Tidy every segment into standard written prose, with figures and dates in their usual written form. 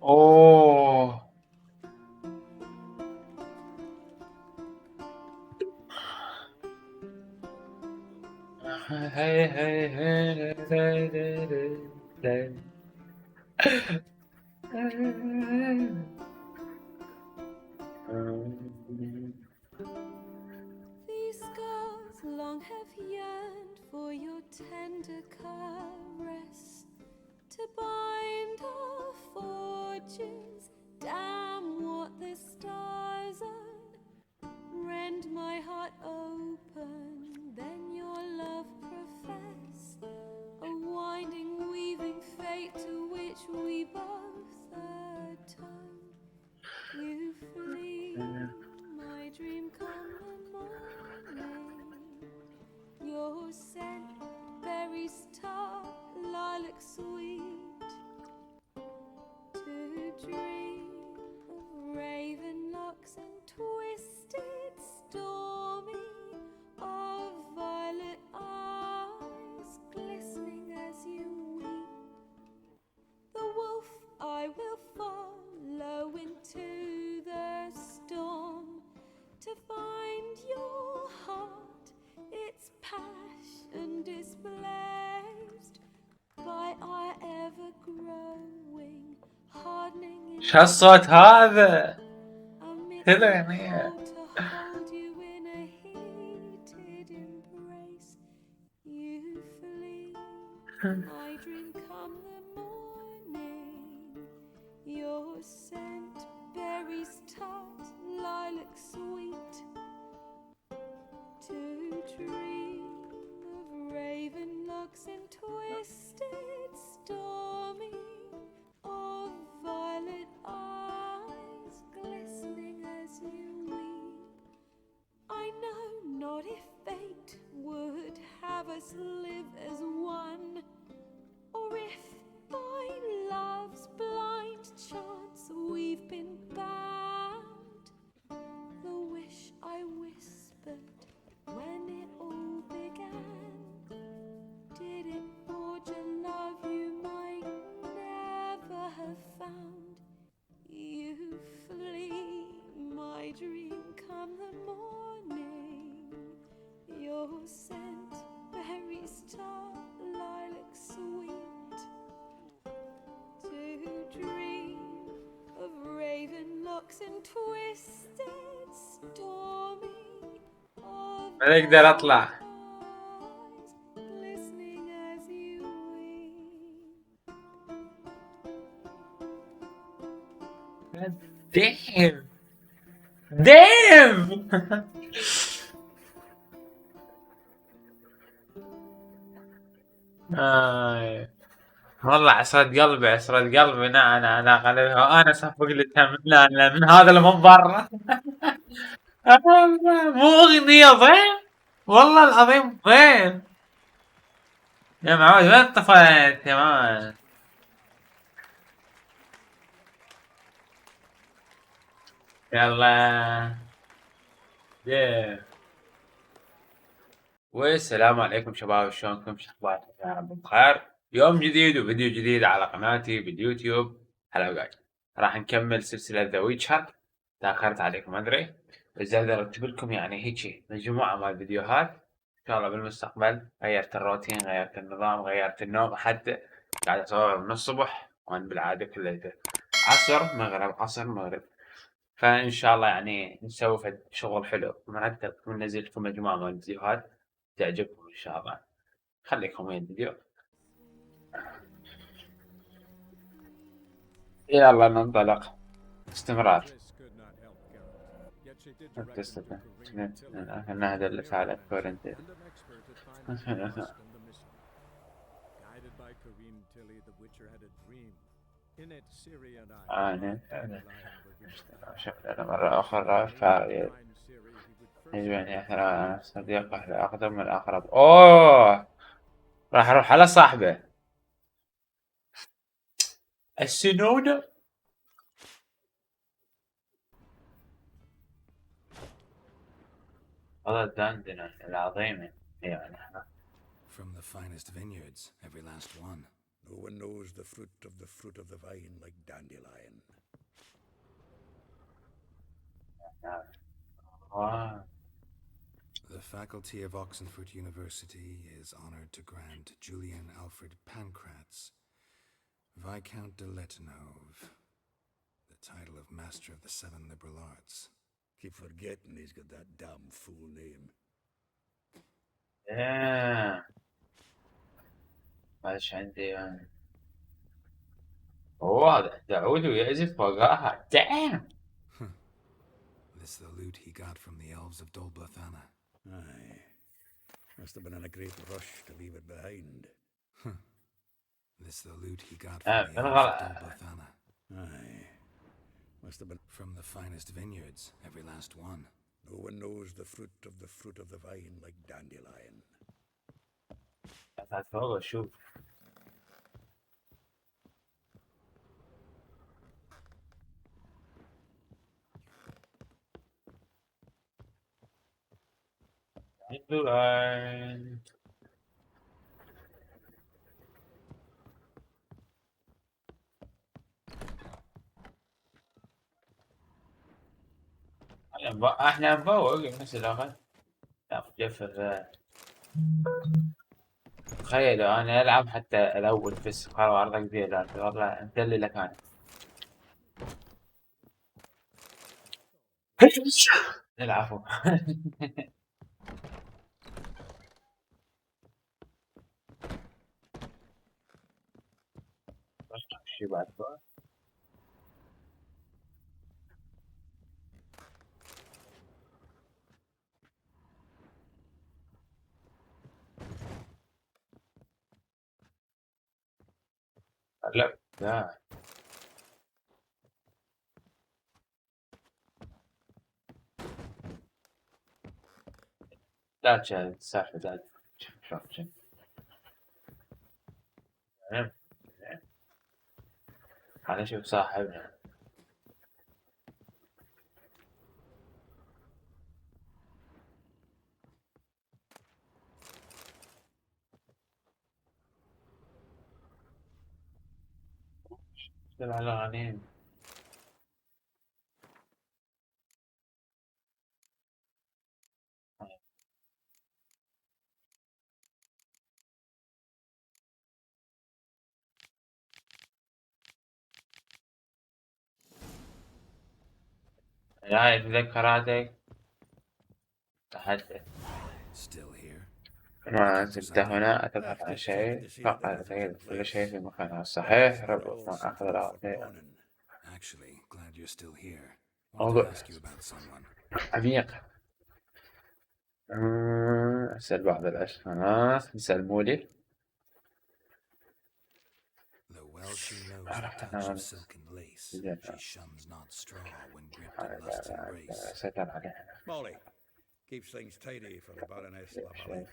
اوه These scars long have yearned for your tender caress, to bind our fortunes. Damn what the stars are. Rend my heart open, then your love profess. A winding, weaving fate to which we both atone. You flee, my dream come the morning. Your scent, berries tart, lilac sweet. To dream of raven locks and twisted, stormy, of violet eyes glistening as you weep. The wolf I will follow into the storm, to find your heart, its passion displaced by our ever-growing, hardening. شو الصوت هذا؟ Amidst كذا the يعني cold to hold you in a heated embrace. You flee, my dream come the morning. Your scent, berries tart, lilac sweet. To dream of raven locks and twisted, stormy, of violet eyes glistening as you weep. I know not if fate would have us live as one, or if by love's blind chance we've been bound. The wish I whispered when it all began, did it forge a love you might never have found? You flee, my dream come the morning. Your scent, berries tart, lilac sweet. To dream of raven locks and twisted, stormy, of ما اقدر اطلع. eyes glistening as you weep. ديم ديم والله عسرة قلبي عسرة قلبي. انا قلبي انا صفق لي من هذا المنظر. مو اغنية ضيم والله العظيم ضيم. يا معود وين طفيت يا مان؟ يلا ديم. والسلام عليكم شباب، شلونكم؟ شو اخباركم؟ يا رب بخير. يوم جديد وفيديو جديد على قناتي باليوتيوب حلقات. راح نكمل سلسلة ذا ويتشر. تأخرت عليكم أدري، بس قاعد أرتب لكم يعني هيجي مجموعة من الفيديوهات. إن شاء الله بالمستقبل غيرت الروتين، غيرت النظام، غيرت النوم. حتى قاعد أصور من الصبح وأنا بالعادة كله عصر مغرب عصر مغرب. فإن شاء الله يعني نسوي فد شغل حلو مرتب وننزل لكم مجموعة من الفيديوهات تعجبكم إن شاء الله. خليكم وين الفيديو. يلا ننطلق. استمرار. ابتسمت انها دلت على كورنتين. أنا شكرا مرة أخرى فيجب أن يحترم صديقه الأقدم والأقرب. أوه راح أروح على صاحبه السنونة. هذا الدندنة العظيمة يعني احنا From the finest vineyards, every last one. No one knows the fruit of the vine like dandelion. The faculty of Oxenford University is honored to grant Julian Alfred Pancratz, Viscount de Letenhove, the title of Master of the Seven Liberal Arts. Keep forgetting he's got that damn full name. ماش عندي يعني واضح تعود ويعزف وقاها damn. This the loot he got from the elves of Dolbothana. Aye. Must have been in a great rush to leave it behind. This the loot he got from the elves of Dolbothana. Aye. Must have been. From the finest vineyards, every last one. No one knows the fruit of the vine like dandelion. هتفوق شوف $1. احنا نفوق نفس الاخر جفر تخيل انا العب حتى الاول بس قرار عرضك كبير والله مدلل لك انا العفو شي بعد بقى. لا لا تشاهد السالفة لا شوف أنا شوف صاحبنا على الغنيم لا تذكراتك تحدث Still here. ما زلت هنا أتبحث عن شيء فقط أتأكد كل شيء في مكانه الصحيح ربط ما أخذ الأعطية Actually, glad you're still here. Want to موضوع ask you about someone. عميق أسأل بعض الأشخاص يسلموا لي Though well she knows the touch of silk and lace, she shuns not straw when gripped in lust's embrace. سيطر عليها Molly keeps things tidy for the Baroness Lavalette.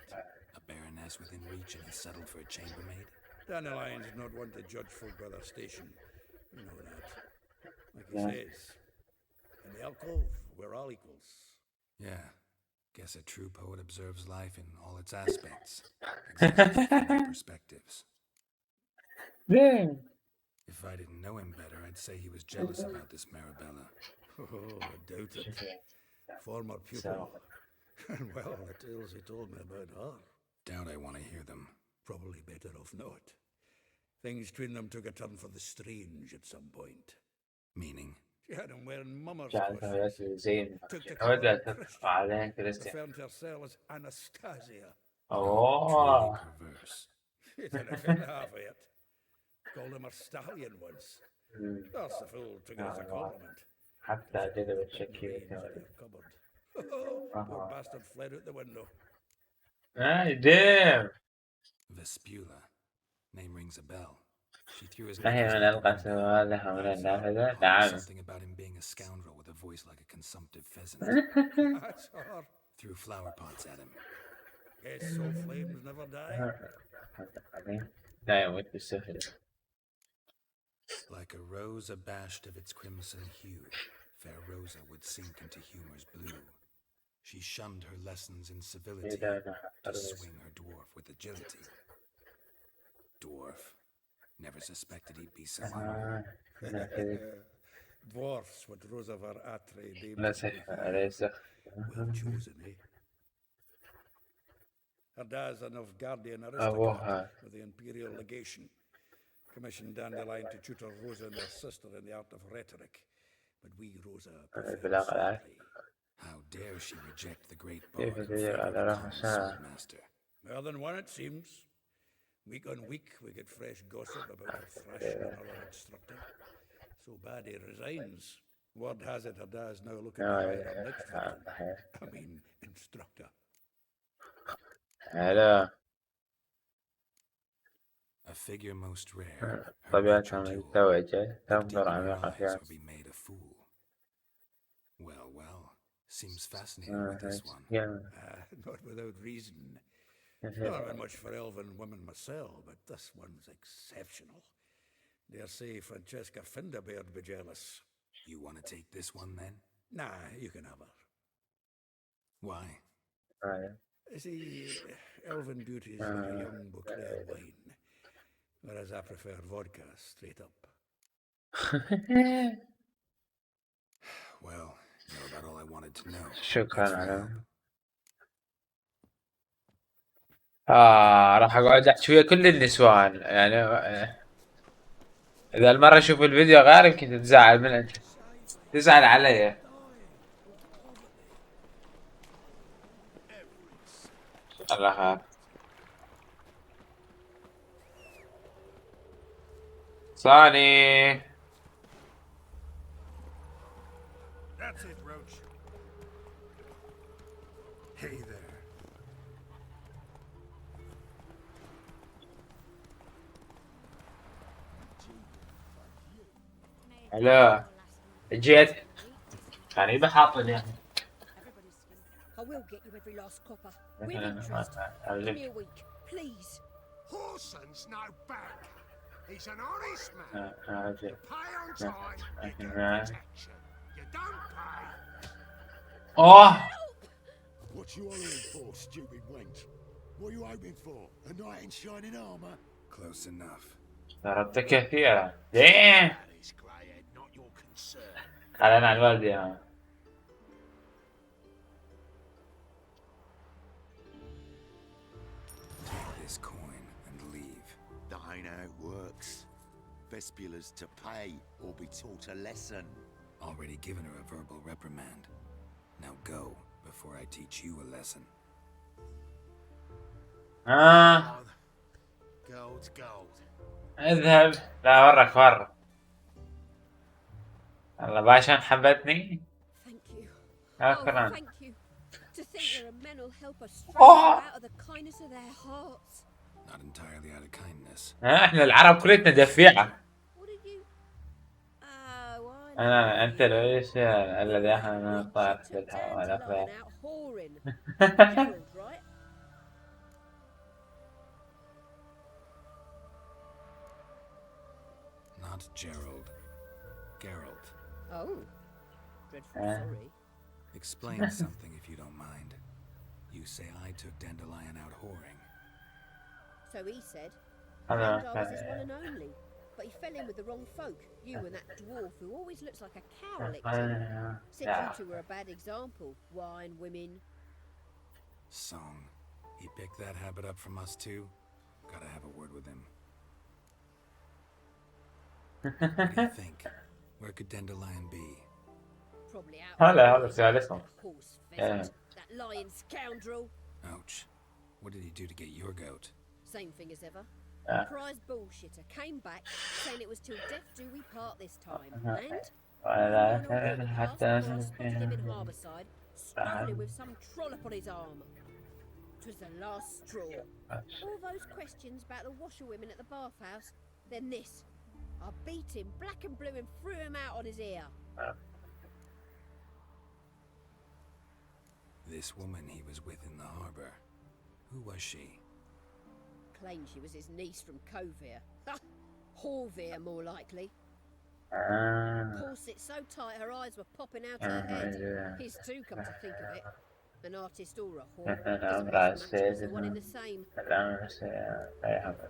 A baroness within reach and is settled for a chambermaid? Dandelion's not one to judge folk by their station. You know that. Like he says, in the alcove, we're all equals. Yeah. Guess a true poet observes life in all its aspects, examining from all perspectives. If I didn't know him better, I'd say he was jealous about this Marabella. Oh, I doubt it. Former pupil. And well, the tales he told me about her. Doubt I want to hear them. Probably better off not. Things between them took a turn for the strange at some point. Meaning? She had him wearing mummer's جعلت clothes. هويته زين Took to أود أن calling تدفع عليها Christian, كريستيان referring to herself as Anastasia. أوه Truly perverse. She didn't fin half of it. Called him a stallion once. That's the fool took it as a compliment. حتى جذبت Put the شكي reins in their cupboard. Poor bastard fled out the window. ديم Vespula. Name rings a bell. She threw his نهي knickers من out the ألقى window. سوالها من النافذة Called نعم something about him being a scoundrel with a voice like a consumptive pheasant. That's her. Threw flower pots at him. Guess so flames never die. لا يموت بالسفل Like a rose abashed of its crimson hue, fair Rosa would sink into humor's blue. She shunned her lessons in civility to swing her dwarf with agility. Dwarf. Never suspected he'd be so hungry. Dwarfs would Rosavar Atre be لا سيف عليه سخ. well chosen, eh? Her dad's a Novgardian أبوها aristocrat with the Imperial Legation. Commissioned Dandelion to tutor Rosa and her sister in the art of rhetoric. But we, Rosa, prefer بلاغ العالم. sorcery. How dare she reject the great كيف bard in تدير favor of على the راح common ساعة؟ swordmaster? More than one, it seems. Week on week, we get fresh gossip about her thrashing another instructor. So bad he resigns. Word has it her dad's now looking to hire her next victim. I mean, instructor. هلا A figure most rare. Her طبيعتها natural jewel. متزوجة Look deep تنظر in her عميقة eyes فيها. or be made a fool. Well, well. Seems fascinating with this one. Not without reason. Not been much for elven women myself, but this one's exceptional. Dare say Francesca Finderbeard be jealous. You want to take this one then? Nah, you can have her. Why? See, elven beauty is like a young Beauclair wine, whereas I prefer vodka straight up. Well, you're about all I wanted to know. شكرا Thanks for your على help. راح اقعد احكي ويا كل النسوان يعني اذا المرة اشوف الفيديو غير يمكن تتزعل من انت تزعل علي. الله خير. ثاني That's it, Roach. Hey there. هلا جيت كان يبي حاطني يعني. I will get you every last copper. With interest. Give me a week, please. Horson's no bag. He's an honest man. You pay on time, you get protection. You don't pay. اوه What you hollering for, stupid wench? What you hoping for? A knight in shining armour? Close enough. ضربت كثيرا. دين That is greyhead, not your concern. خلينا على الوالدي يعني. Take this coin and leave. That ain't how it works. Vespula's to pay or be taught a lesson. Already given her a verbal reprimand. Now go before I teach you a lesson. Gold's gold. اذهب. لا ورك مرة. الله باشا حبتني. Thank you. شكرا. Thank you. To think there are men who'll help us straight Oh. out of the kindness of their hearts. Not entirely out of kindness. احنا العرب كلتنا دفيعة. What did you? Oh, I know. انت ليش الذي احنا نطير في الهواء Dandelion والأخبار. out whoring. Gerald, right? Not Gerald. Geralt. Oh. Dreadful sorry. Explain something if you don't mind. You say I took Dandelion out whoring. So he said. Hello. And I was his one and only. But he fell in with the wrong folk. You and that dwarf who always looks like a cow licked him. Said you two were a bad example. Wine, women. Song. He picked that habit up from us too? Gotta have a word with him. What do you think? Where could Dandelion be? Probably out. هلا سؤالكم. That horse pheasant. That lying scoundrel. Ouch. What did he do to get your goat? Same thing as ever. Prize bullshitter came back saying it was till death do we part this time. And حتى spotted him in Harbourside, strolling with some trollop on his arm. 'Twas the last straw. All those questions about the washerwomen at the bathhouse, then this. I beat him black and blue and threw him out on his ear. This woman he was with in the harbor. Who was she? Claimed she was his niece from Covere. Horvere, more likely. Corset so tight her eyes were popping out her head. His too, come to think of it. An artist or a whore. أنا Doesn't أمرأ really matter, it's the one in السيد the same. الأمر أي حمد.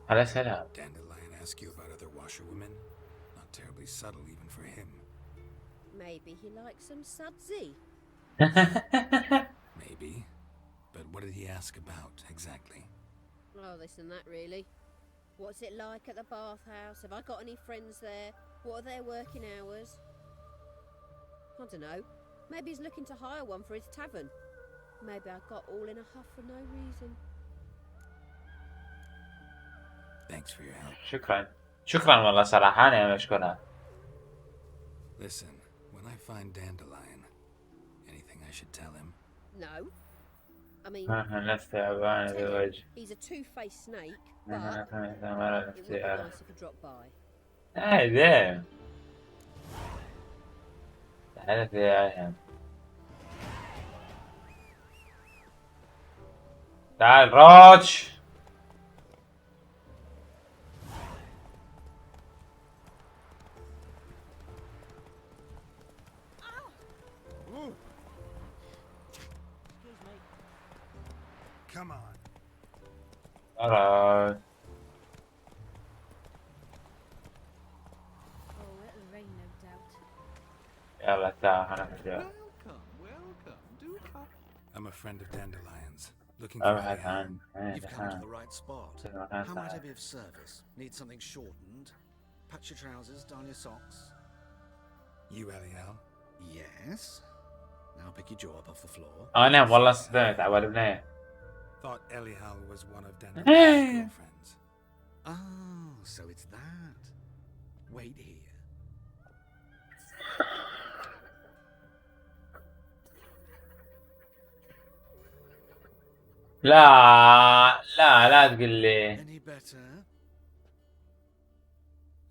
على سلام. Dandelion ask you about other washerwomen? Not terribly subtle even for him. Maybe he likes some sudsy. Maybe. But what did he ask about exactly? Oh, this and that, really. What's it like at the bathhouse? Have I got any friends there? What are their working hours? I don't know. Maybe he's looking to hire one for his tavern. Maybe I got all in a huff for no reason. Thanks for your help. شكرا شكرا والله صراحة أنا مشكورة. Listen, when I find Dandelion, anything I should tell him? No. I mean, نفس تعبان tell him الوجه. he's a two-faced snake, but مرة it would be اختيار. nice if he dropped by. زين. تعال يا تعال روتش. Come on. Alright. Oh, it'll rain, no doubt. يلا تعال خلنا نبدأ. Welcome. Do come. I'm a friend of Dandelion's. Looking for أبحث Eliel. عن You've come to the right spot. في المكان How might I صحيح. be of service? Need something shortened? Patch your trousers, darn your socks. You, Eliel? Yes. Now pick your jaw up off the floor. أنا والله صدمت عبالي بنية. Thought Eliel was one of Dandelion's girlfriends. Oh, so it's that. Wait here. لا تقول لي. Any better?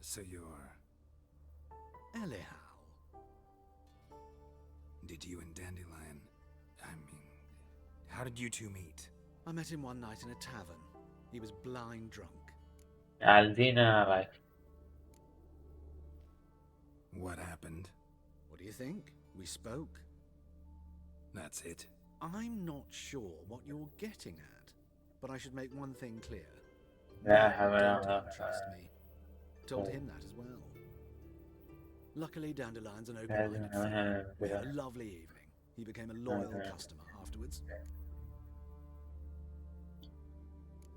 So you're... Eliel. Did you and Dandelion... I mean... How did you two meet? I met him one night in a tavern. He was blind drunk. عالدينا رايك. What happened? What do you think? We spoke. That's it. I'm not sure what you're getting at, but I should make one thing clear. لا You حول don't ولا interest me. Told him that as well. Luckily, Dandelion's an open-minded fellow. We had a lovely evening. He became a loyal customer afterwards.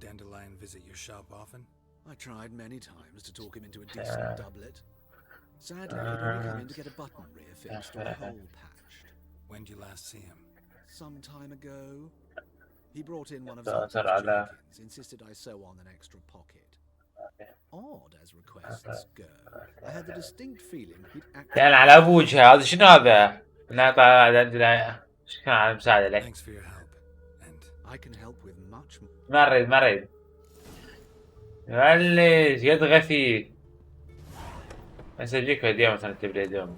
Dandelion visit your shop often? I tried many times to talk him into a decent doublet. Sadly, he'd only come in to get a button rear fixed or a hole patched. When did you last see him? Some time ago, he brought in one of ترى Zoltan's على- jerkins, insisted I sew on an extra pocket. Odd as requests go, I had the distinct feeling he'd actually... كان على أبوجها هذا شنو هذا؟ نعطى عندنا شكرا على المساعدة لك. Thanks for your help. And I can help with much more. ما نريد. معلش يد غثي. بس أجيك هدية مثلا تبي دوم.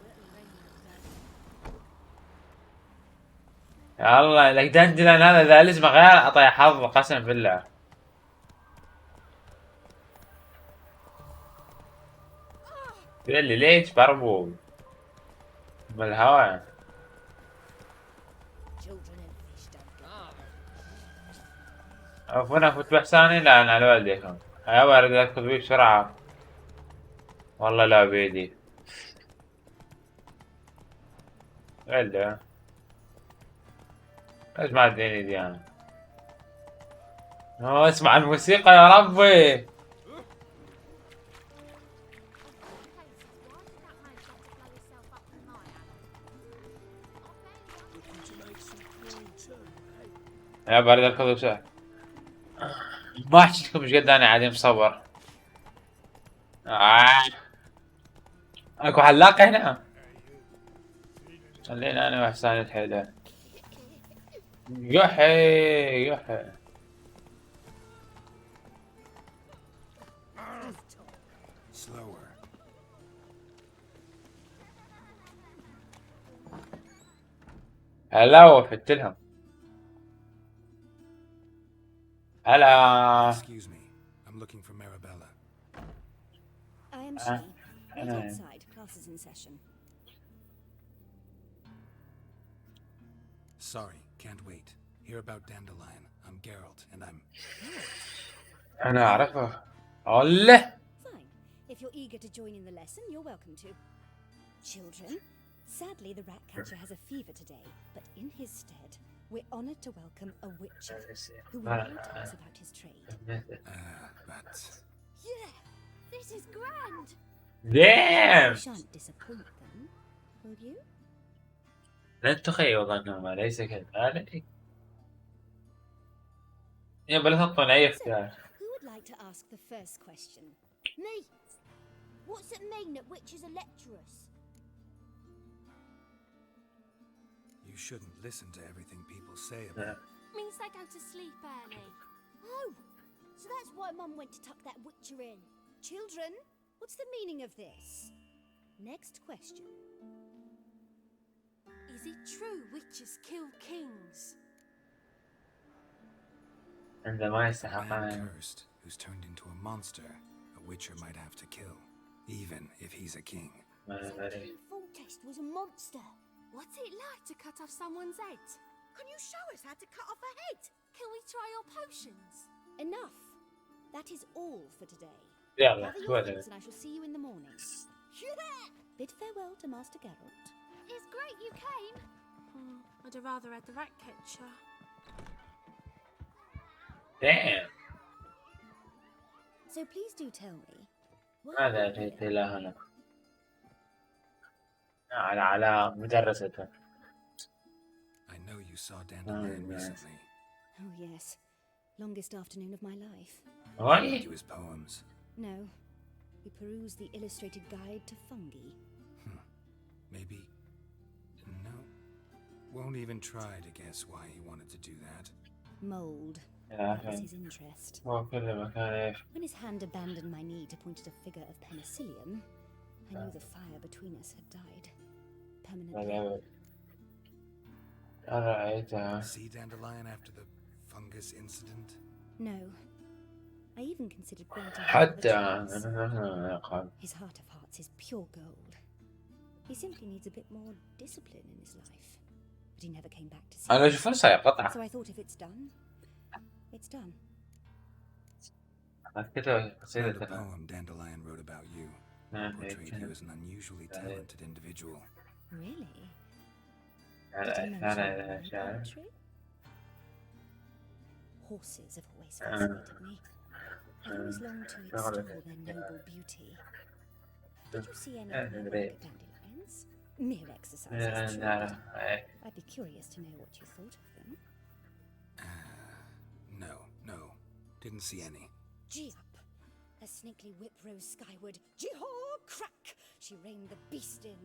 يا الله لك دندلن هذا ذا لازم غير أعطيه حظ قسم بالله. تقول لي ليش بربو من الهواء. Children and fish don't go. عفوا فوت بحساني لا أنا على والديكم. يابا أريد أدخل بيه بسرعة. والله لا بيدي. إلا ليش ما اديني دي انا؟ اسمع الموسيقى يا ربي. يا برد اركض بسرعة. ما حكيتكم ايش قد انا عادي مصور. اكو حلاق هنا. خلينا انا وحسان الحيلة. يحي slower. هلا وفدت لهم. هلا. Excuse me. I'm looking for Marabella. I am she. Wait outside. Class is in session. Sorry, can't wait. Hear about Dandelion. I'm Geralt, and I'm... أنا أعرفه. الله. Fine. If you're eager to join in the lesson, you're welcome to. Children, sadly the rat catcher has a fever today, but in his stead, we're honored to welcome a witcher who will now tell us about his trade. but... Yeah, this is grand. Damn. You shan't disappoint them, will you? لن تخيب ظنهما ليس كذلك. يا بل تحطون أي اختيار. Who would like to ask the first question? Me. What's it mean that witches are lecturers? You shouldn't listen to everything people say about... Means they go to sleep early. Oh, so that's why Mum went to tuck that witcher in. Children, what's the meaning of this? Next question. Is it true witches kill kings? عندما A يستحقان. man cursed who's turned into a monster, a witcher might have to kill, even if he's a king. So King Foltest was a monster. What's it like to cut off someone's head? Can you show us how to cut off a head? Can we try your potions? Enough. That is all for today. يلا Gather your تفضل. things and I shall see you in the morning. Yeah! Bid farewell to Master Geralt. It's great you came. I'd have rather had the rat catcher. Damn. So please do tell me. why ماذا are you أتيت here? إلى هنا؟ على مدرسة. I know you saw Dandelion yes. recently. Oh yes. Longest afternoon of my life. Why? To his poems. No. We perused the illustrated guide to fungi. Maybe... No. Won't even try to guess why he wanted to do that. Mold. يا That was أخي his interest. هو كل مكان إيش؟ When his hand abandoned my knee to point at a figure of penicillium, I knew the fire between us had died. Permanently. رأيتها. See Dandelion after the fungus incident? No. I even considered granting him حتى another chance. قال. His heart of hearts is pure gold. He simply needs a bit more discipline in his life. But he never came back to see أنا me. أشوف فرصة يا قطعة. So I thought if it's done, it's done. كذا Found a قصيدة. poem Dandelion wrote about you. Portrayed you as an unusually talented individual. Really? Did he mention poetry? Horses have always fascinated me. I always longed to extol their noble beauty. Did you see any like dandelions? Mere exercises, true. I'd be curious to know what you thought of them. No. Didn't see any. Gee up! A snakely whip rose skyward. Jee-haw! Crack! She reined the beast in.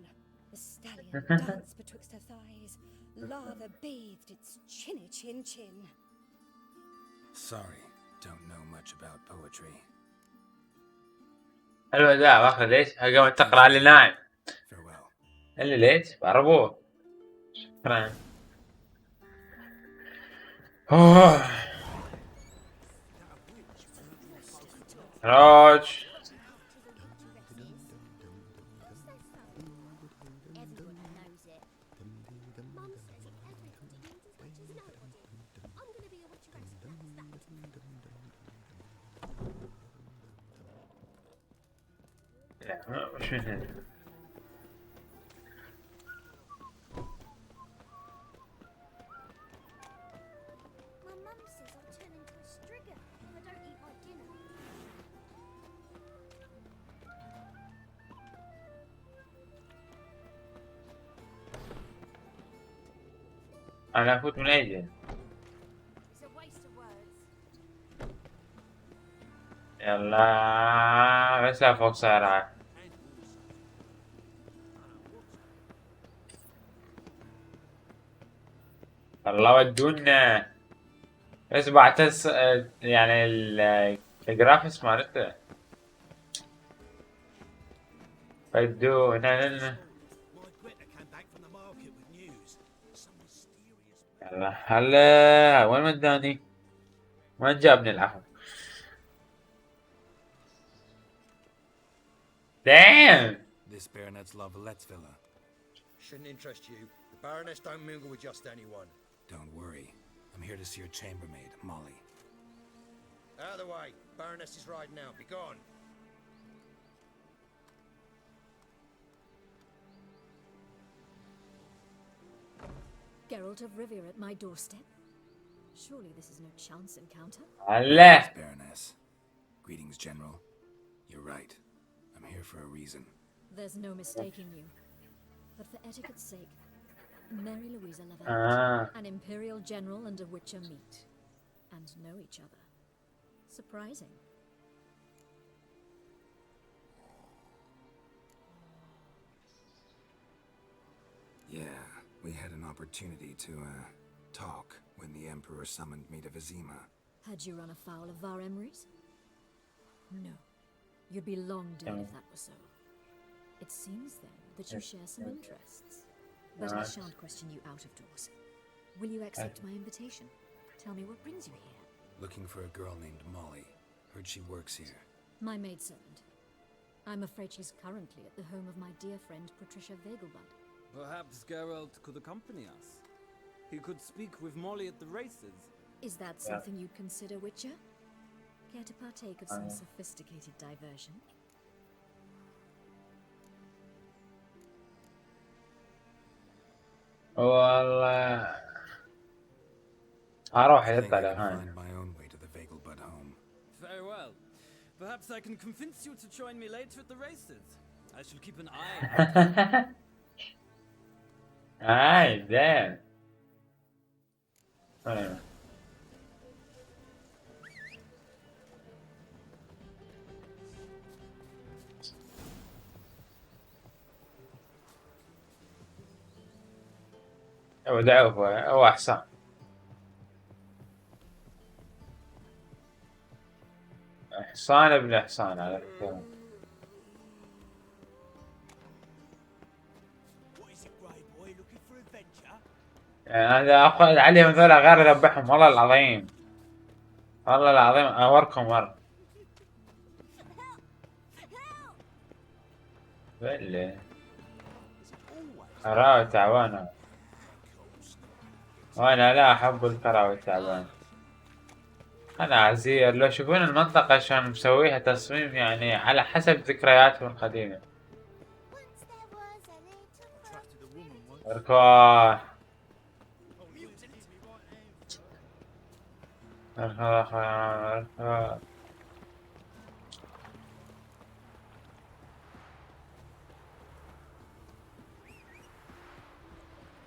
The stallion danced betwixt her thighs. Lava bathed its chinny chin. Sorry, don't know much about poetry. حلوة ذا واخذ ليش؟ قامت تقرأ لي نايم. Farewell. اللي ليش؟ بعربوه. شكرا. روج. Everyone knows it. Mum says everybody means as much as nobody. I'm going to be a witcheress, that's that. وش من هنا؟ My mum says I'll turn into a striga if I don't eat my dinner. أنا أفوت من أي جهة؟ It's a waste of words. يلا بس لا فوق سارع. الله ودونا. بس بعتس يعني الجرافيكس مالته. ودونا لنا. يلا هلا وين وداني؟ وين جابني العفو؟ Damn! This baronet's Lavallette's villa. Shouldn't interest you. The Baroness don't mingle with just anyone. Don't worry. I'm here to see your chambermaid, Molly. Out of the way. Baroness is riding out. Be gone. Geralt of Rivia at my doorstep? Surely this is no chance encounter. الله. Baroness. Greetings, General. You're right. I'm here for a reason. There's no mistaking you. But for etiquette's sake, Mary Louisa Lavalette, an Imperial General and a Witcher meet. And know each other. Surprising. Yeah, we had an opportunity to, talk when the Emperor summoned me to Vizima. Had you run afoul of Var Emrys? No. You'd be long dead if that were so. It seems then that you share some interests. But I shan't question you out of doors. Will you accept my invitation? Tell me what brings you here. Looking for a girl named Molly. Heard she works here. My maidservant. I'm afraid she's currently at the home of my dear friend Patricia Vegelbud. Perhaps Geralt could accompany us. He could speak with Molly at the races. Is that something you'd consider, Witcher? Care to partake of some sophisticated diversion? والله اروح I think يطلع I can هاي. find my own way to the Vegelbud home. Very well. Perhaps I can convince you to join me later at the races. I shall keep an eye on هاي زين. هو ضعف هو احسن. حصان ابن حصان على فكرة. يعني هذا اخذ عليهم ذولا غير اذبحهم والله العظيم. والله العظيم اوركم مرة. بلي كراوي تعبانة. وانا لا احب الكراوي التعبانة. انا عزير لو يشوفون المنطقة شلون مسويها تصميم يعني على حسب ذكرياتهم القديمة. اركض اركض.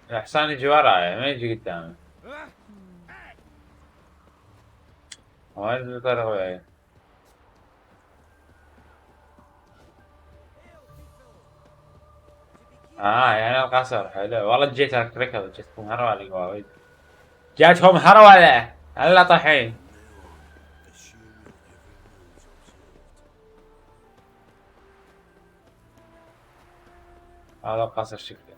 الحصان يجي وراي ما يجي قدامي. وايد بطريقة وياي. يعني القصر حلو والله. جيت ركض جتكم هرولة وايد. جاتهم هرولة هلا طحين. هذا القصر شكله.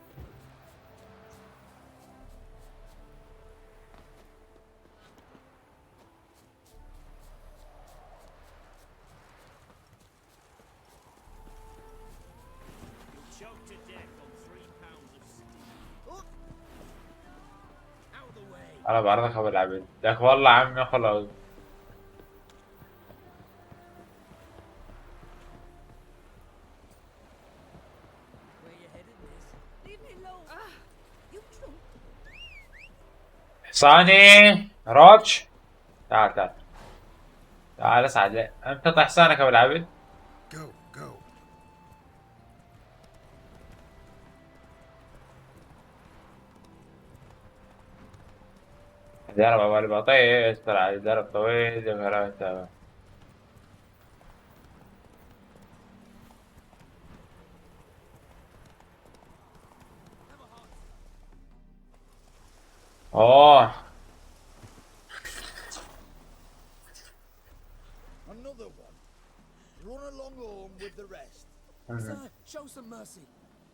انا بعرضك ابو العبيد لك والله عمي خلاص. حصاني روتش تعال تعال تعال اصعد لي. انت طيح حصانك ابو العبيد. Go, go. درب ابو البطيء طلع درب طويل وكراوي. اوه Another one. Run along home with the rest. Sir, show some mercy.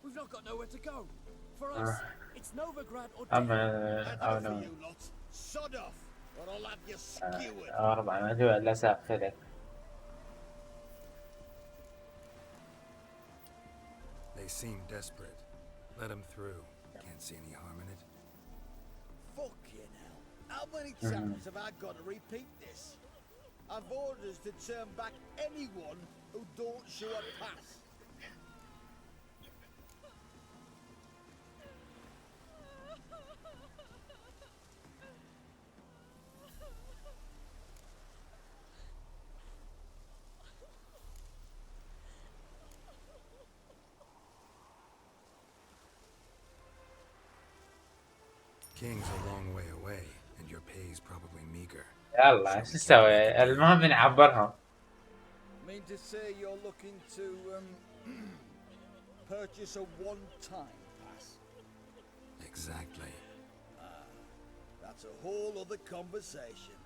We've not got nowhere to go. For us, it's Novigrad or اما او For نو you lot, sod off, or I'll have you skewered. 4 مدوى لا ساقتلك. They seem desperate. Let them through. Can't see any harm in it. Fucking hell. How many times have I got to repeat this? I've orders to turn back anyone who don't show a pass. King's a long way away, and your pay's probably meager. يلا ايش نسوي؟ المهم نعبرهم. Mean to say you're looking to purchase a one-time pass? Exactly. That's a whole other conversation.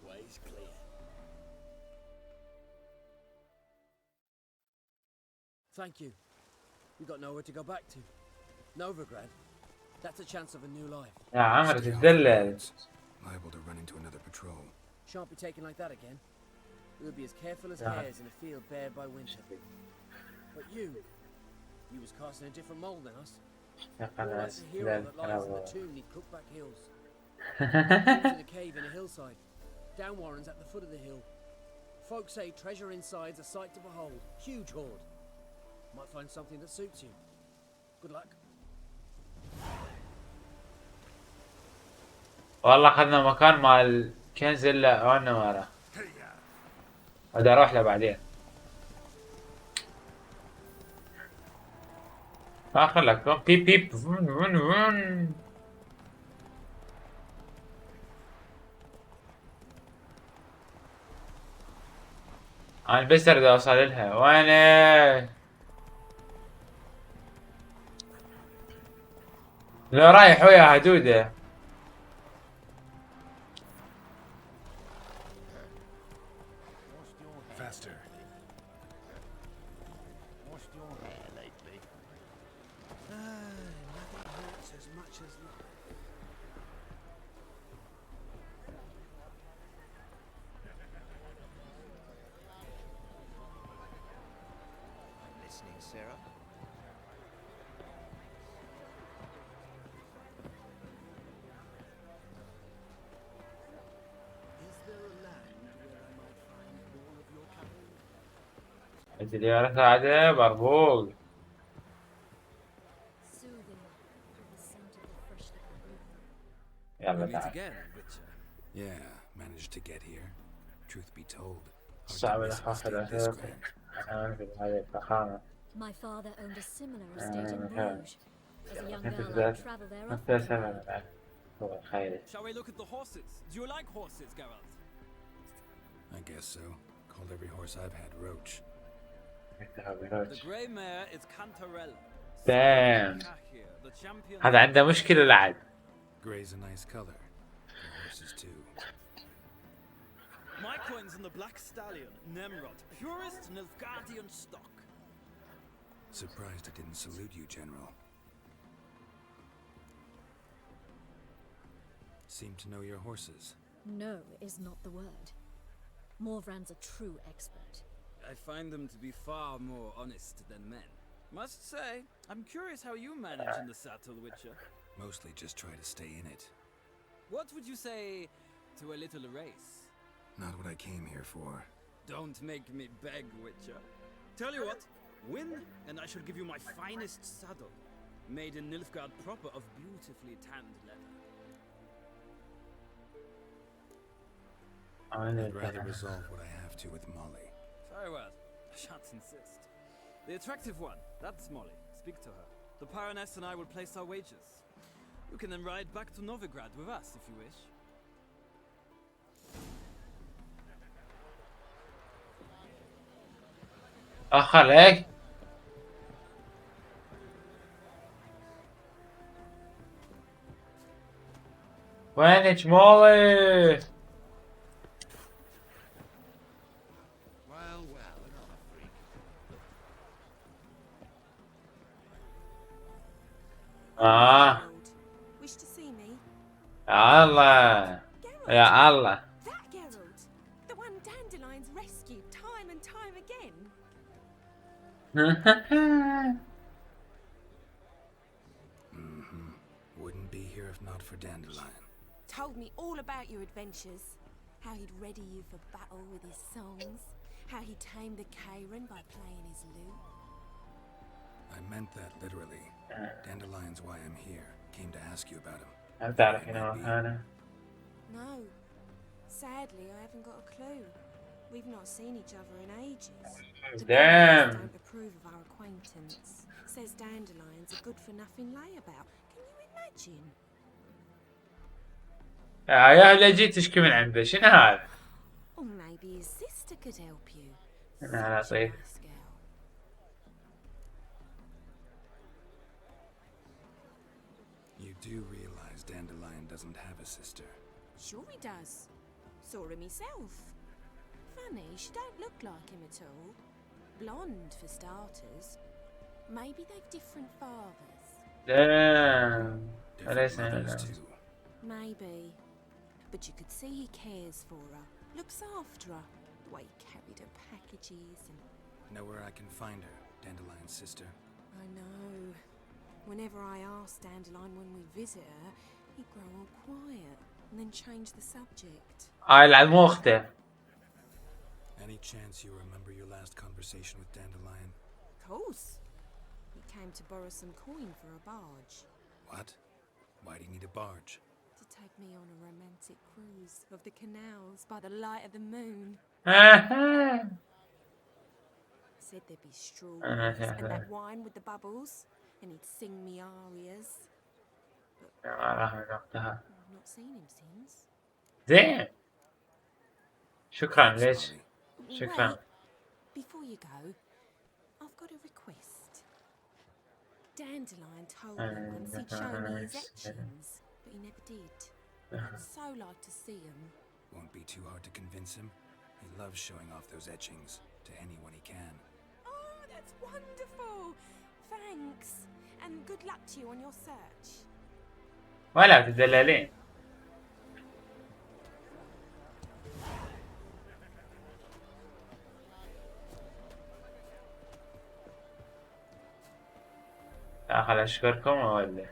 Way's clear. Thank you. We got nowhere to go back to. Novigrad. That's a chance of a new life. يا عمرو Stay off the تدلل. roads. Liable to run into another patrol. Shan't be taken like that again. We'll be as careful as Yeah. hares in a field bared by winter. But you was cast in a different mould than us. يا You're like خلاص the hero لا that lies in the ترى. tomb neath Cookback Hills. Lives in a cave in a hillside. Down Warren's at the foot of the hill. Folks say treasure inside's a sight to behold. Huge hoard. Might find something that suits you. Good luck. والله اخذنا مكان مال كنز الا وانا ورا. بدي اروح له بعدين. اخر لك بيب بيب فون فون فون. انا بس اريد اوصل لها. وين؟ لو رايح وياها دودة. Faster. Lately. Nothing hurts as much as love. Listening, Sarah? Is there a land where I might find more of your cavalry? اجري ورا ساعدة بربوق. Soothing, with the scent of the freshly cut roof. يلا We meet تعال. again, Witcher. Yeah, managed to get here. Truth be told, hard to صعب miss a الخوف mistake this الأخير. grand. أنا في هذه الفخامة. My father owned a similar estate in okay. Bruges. As a young كنت girl, بدأت I'd travel there أنت often. سبب هو خيري. Shall we look at the horses? Do you like horses, Geralt? I guess so. Called every horse I've had Roach. The grey mare is Cantarella. Damn. The champion. هذا عنده مشكلة العد. Gray's a nice color. The horses too. My coins in the Black Stallion, Nemrod, purest Nilfgaardian stock. Surprised I didn't salute you, General. Seem to know your horses. No is not the word. Morvran's a true expert. I find them to be far more honest than men. Must say, I'm curious how you manage in the saddle, Witcher. Mostly just try to stay in it. What would you say to a little race? Not what I came here for. Don't make me beg, Witcher. Tell you what, win and I shall give you my finest saddle, made in Nilfgaard proper of beautifully tanned leather. I'd rather resolve what I have to with Molly. Very well, I shan't insist. The attractive one, that's Molly. Speak to her. The Baroness and I will place our wagers. You can then ride back to Novigrad with us if you wish. أخ عليك. وينك مولي؟ Well, another freak. Wish to see me? يا الله يا الله. That Geralt, the one Dandelions rescued time and time again. not for Dandelion. Told me all about your adventures. How he'd ready you for battle with his songs. How he tamed the Karen by playing his lute. I meant that literally. Dandelion's why I'm here. Came to ask you about him. هل تعرفين أنا؟ No. Sadly, I haven't got a clue. We've not seen each other in ages. Damn. Don't approve of our acquaintance. Says Dandelion's a good-for-nothing layabout. Can you imagine? يا هلا جيت تشكي من عنده شنو هذا؟ Or maybe his sister could help you. أنا طيب. Nice girl. You do realize Dandelion doesn't have a sister. Sure he does. Saw him himself. Funny, she don't look like him at all. Blonde for starters. Maybe they've different fathers. Damn. Different mothers too. Maybe. But you could see he cares for her. Looks after her. The way he carried her packages and... Know where I can find her, Dandelion's sister? I know. Whenever I ask Dandelion when we visit her, he'd grow all quiet and then change the subject. العلم أخته. Any chance you remember your last conversation with Dandelion? Of course. He came to borrow some coin for a barge. What? Why do you need a barge? To take me on a romantic cruise of the canals by the light of the moon. Said there'd be strawberries and that wine with the bubbles, and he'd sing me arias. But I've not seen him since. زين. شكرا ليش؟ شكرا. Wait, before you go, I've got a request. Dandelion told me once he'd show me his etchings, but he never did. I'd so like to see them. Won't be too hard to convince him. He loves showing off those etchings to anyone he can. Oh, that's wonderful! Thanks, and good luck to you on your search. ولا تدللين. داخل أشكركم ولا؟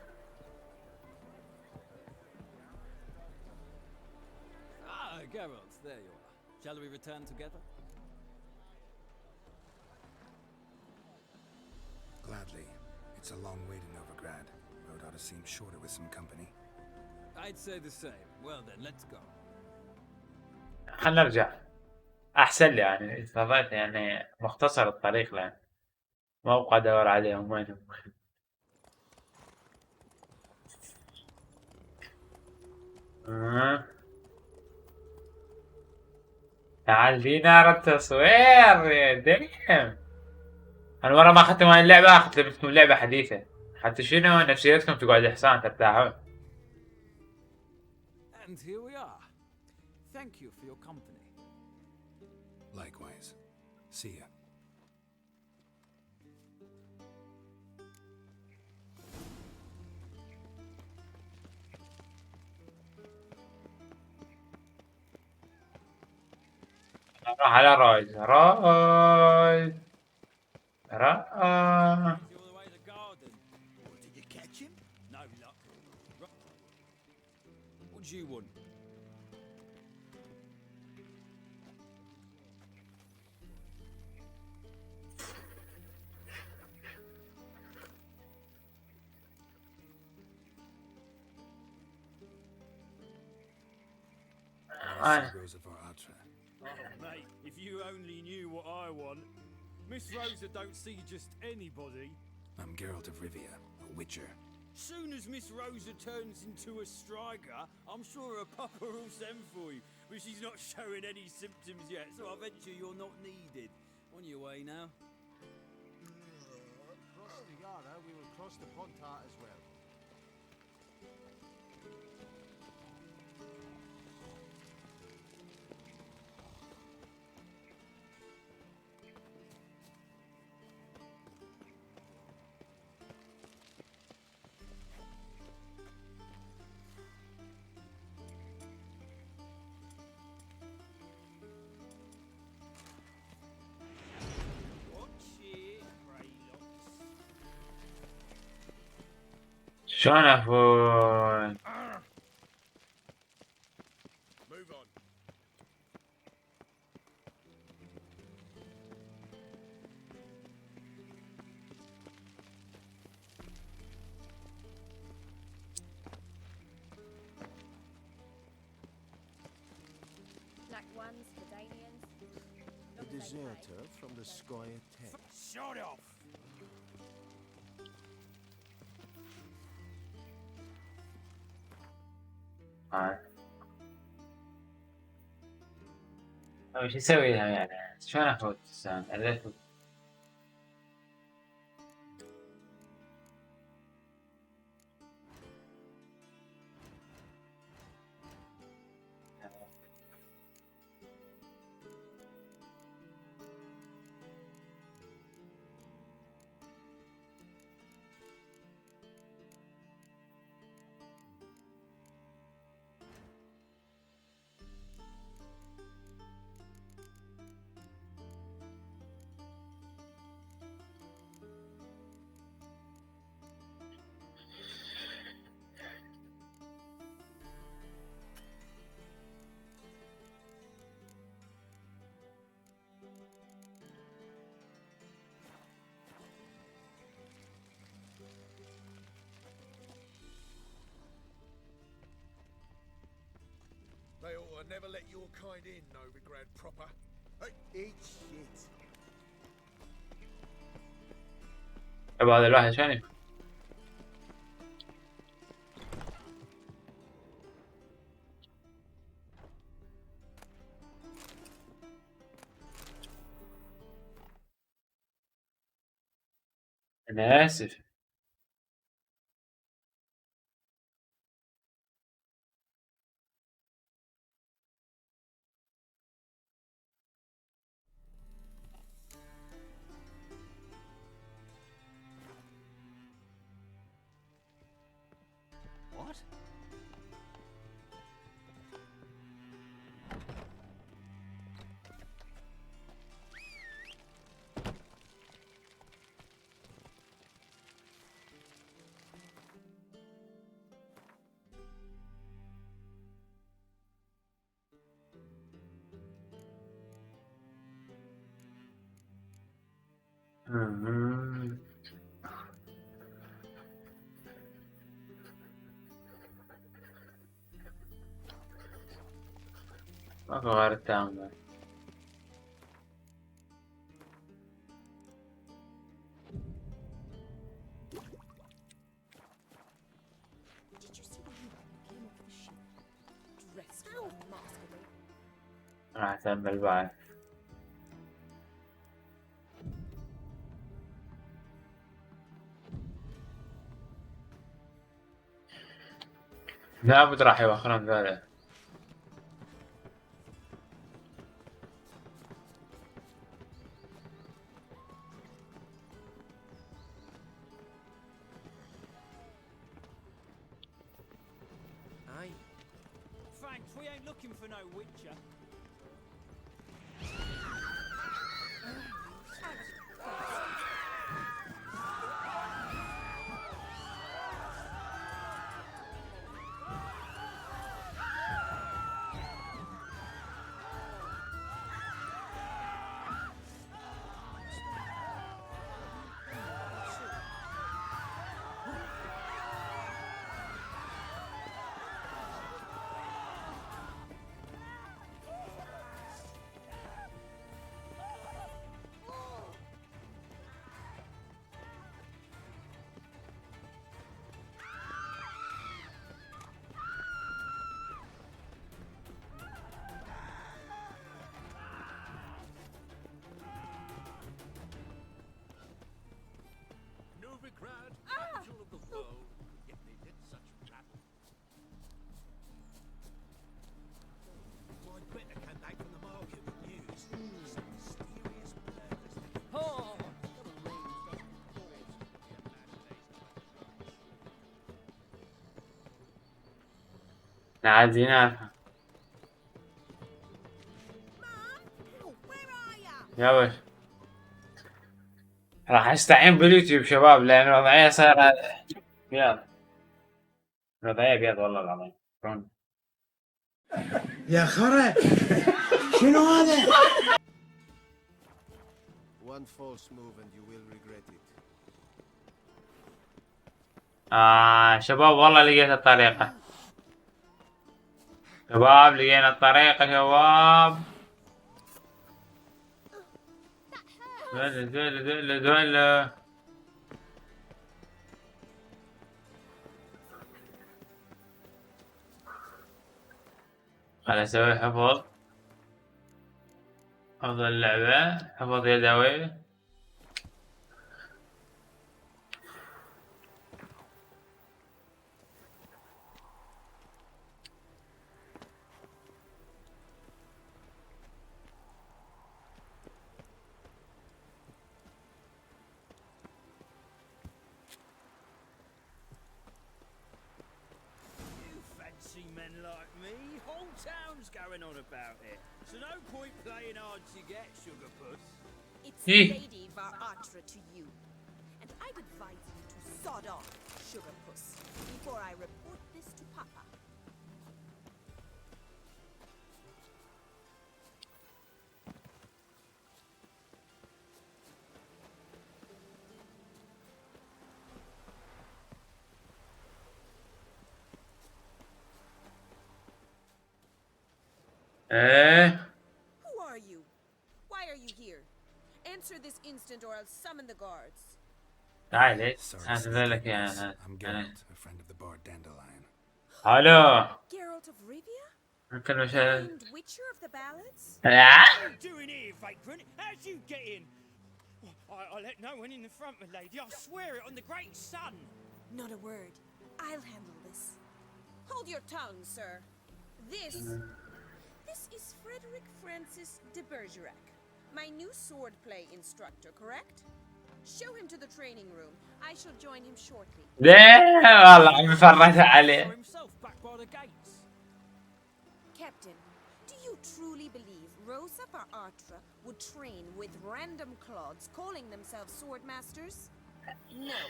Geralt, there you are. Shall we return together? Gladly. It's a long way to Novigrad. Road ought to seem shorter with some company. I'd say the same. Well then, let's go. خلنا نرجع. أحسن لي يعني استفدت يعني مختصر الطريق لأن ما أبغى أدور عليهم وينهم. تعال في نار التصوير يا دم. أنا مرة ما أخذت معي اللعبة أخذت لكم لعبة حديثة حتى شنو نفسيتكم تقعد إحسان ترتاحون. And here we are. Thank you for your company. Likewise. See ya. راح على رايد رايد Did you catch him? No luck. What do you want? Rose of our Atra. Oh, mate, if you only knew what I want. Miss Rosa don't see just anybody. I'm Geralt of Rivia, a witcher. Soon as Miss Rosa turns into a striker, I'm sure her papa will send for you. But she's not showing any symptoms yet, so I venture you're not needed. On your way now. Cross the Yara, we will cross the Pontar as well. شلون عفوا ones for Danians. A deserter from the Sky Tech. Shut off! وش يسوي لها يعني؟ شلون افوت الساعة؟ They ought to never let your kind in, Novigrad proper. Hey, eat shit. طب هذا الواحد شلون يفهم؟ أنا آسف. What? ماكو غير التعامل. Did you see the hero who came off the ship? Dressed like a masquerade. راح أتأمل بعد. لابد راح يوخرون ذولا. Aye. Thanks, we ain't looking for no witcher. Novigrad, angel of the world, yet they did such rabble. I'd better come back from the market with news. Some mysterious purpose. Oh! عايزين نعرفها. يا وش راح استعين باليوتيوب شباب لان الوضعية صايرة بيض. الوضعية بيض والله العظيم. يا خرا شنو هذا؟ One false move and you will regret it. شباب والله لقيت الطريقة. شباب لقينا الطريقة شباب. دول خل اسوي حفظ اللعبة، حفظ يدوي. Men like me, whole town's going on about it. So no point playing hard to get, sugar puss. It's Lady Varatra to you, and I'd advise you to sod off, sugar puss, before I report this to Papa. Who are you? Why are you here? Answer this instant or I'll summon the guards. تعالي Sorry, هذا لك يا I'm Geralt, a friend of the bard Dandelion. الو Geralt of Rivia? ممكن مشاهد Named Witcher of the Ballads? What are you doing here, vagrant? How'd you get in? I let no one in the front, my lady. I swear it on the great sun. Not a word. I'll handle this. Hold your tongue, sir. This is Frederick Francis de Bergerac, my new swordplay instructor, correct? Show him to the training room. I shall join him shortly. والله عم فرت عليه. Captain, do you truly believe Rosa Varatra would train with random clods calling themselves sword masters? No.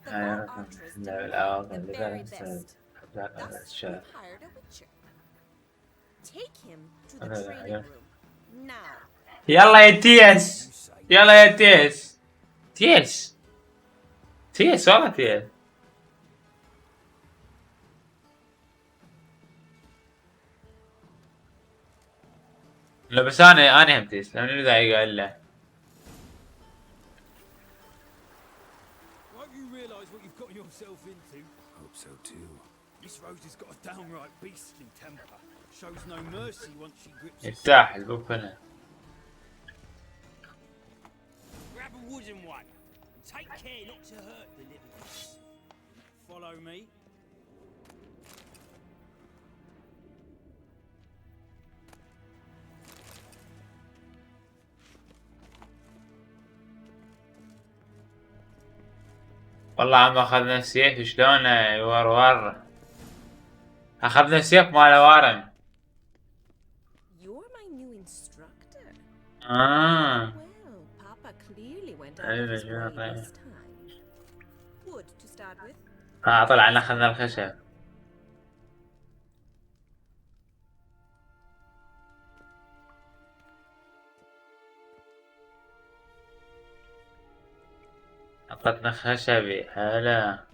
The Varatras demand the very best. Thus, we've hired a witcher. Take him to the training room now. يلا يا تيس، يلا يا تيس. تيس والله تيس. لا بس انا هم تيس، لأن اللي ذا يقول له. Won't you realise what you've gotten yourself into? Hope so too. Miss Rosie's got a downright beastly temper. Shows no mercy once she grips it. يفتح البوب هنا. Grab a wooden one. And take care not to hurt the little ones. Follow me. والله عم اخذنا السيف شلون يورور. اخذنا السيف ماله وارن. You're my new instructor. Well, Papa clearly went out of his way this time. Wood to start with. طلعنا اخذنا الخشب. أعطتنا خشبي. هلا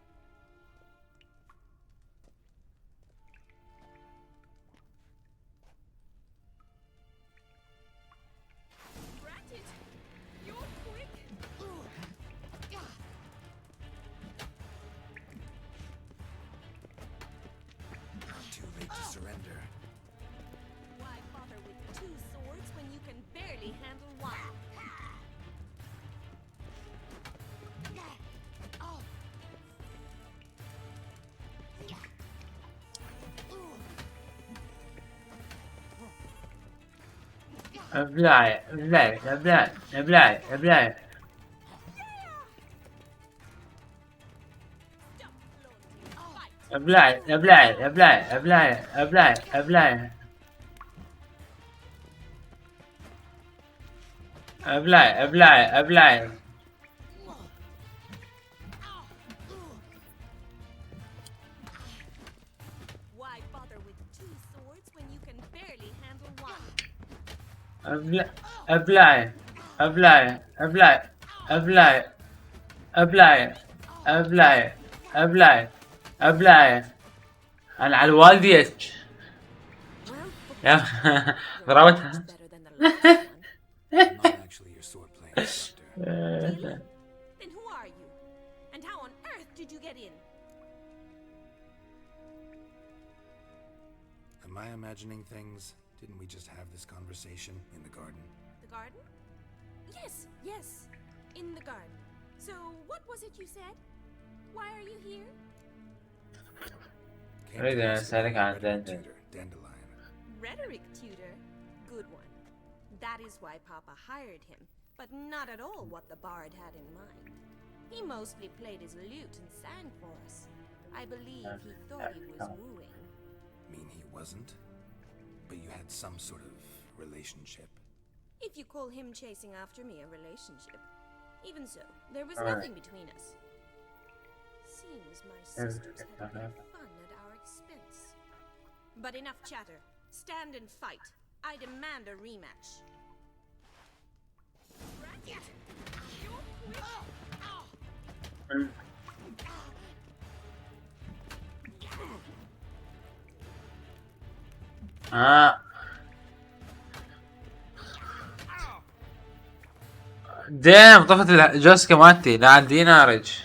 Too late to surrender. Why bother with two swords when you can barely handle one? ابلعي ابلعي ابلعي ابلعي ابلعي. ابلعي ابلعي ابلعي ابلعي ابلعي ابلعي ابلعي ابلعي ابلعي. Why bother with two swords when you can barely handle one? ابلعي ابلعي ابلعي ابلعي ابلعي ابلعي ابلعي ابلعي. انا على والديك يا ضربتها. Not actually your swordplay instructor. Really? Then who are you? And how on earth did you get in? Am I imagining things? Didn't we just have this conversation in the garden? The garden? Yes, yes. In the garden. So, what was it you said? Why are you here? أريد أن أسألك عن Dandelion. Rhetoric tutor? Good one. That is why Papa hired him, but not at all what the bard had in mind. He mostly played his lute and sang for us. I believe he thought he was wooing. Mean he wasn't? But you had some sort of relationship. If you call him chasing after me a relationship. Even so, there was nothing between us. Seems my sisters had a bit of fun at our expense. But enough chatter. Stand and fight. I demand a rematch. دام طفت جوسكا مالتي لا عندي نارج.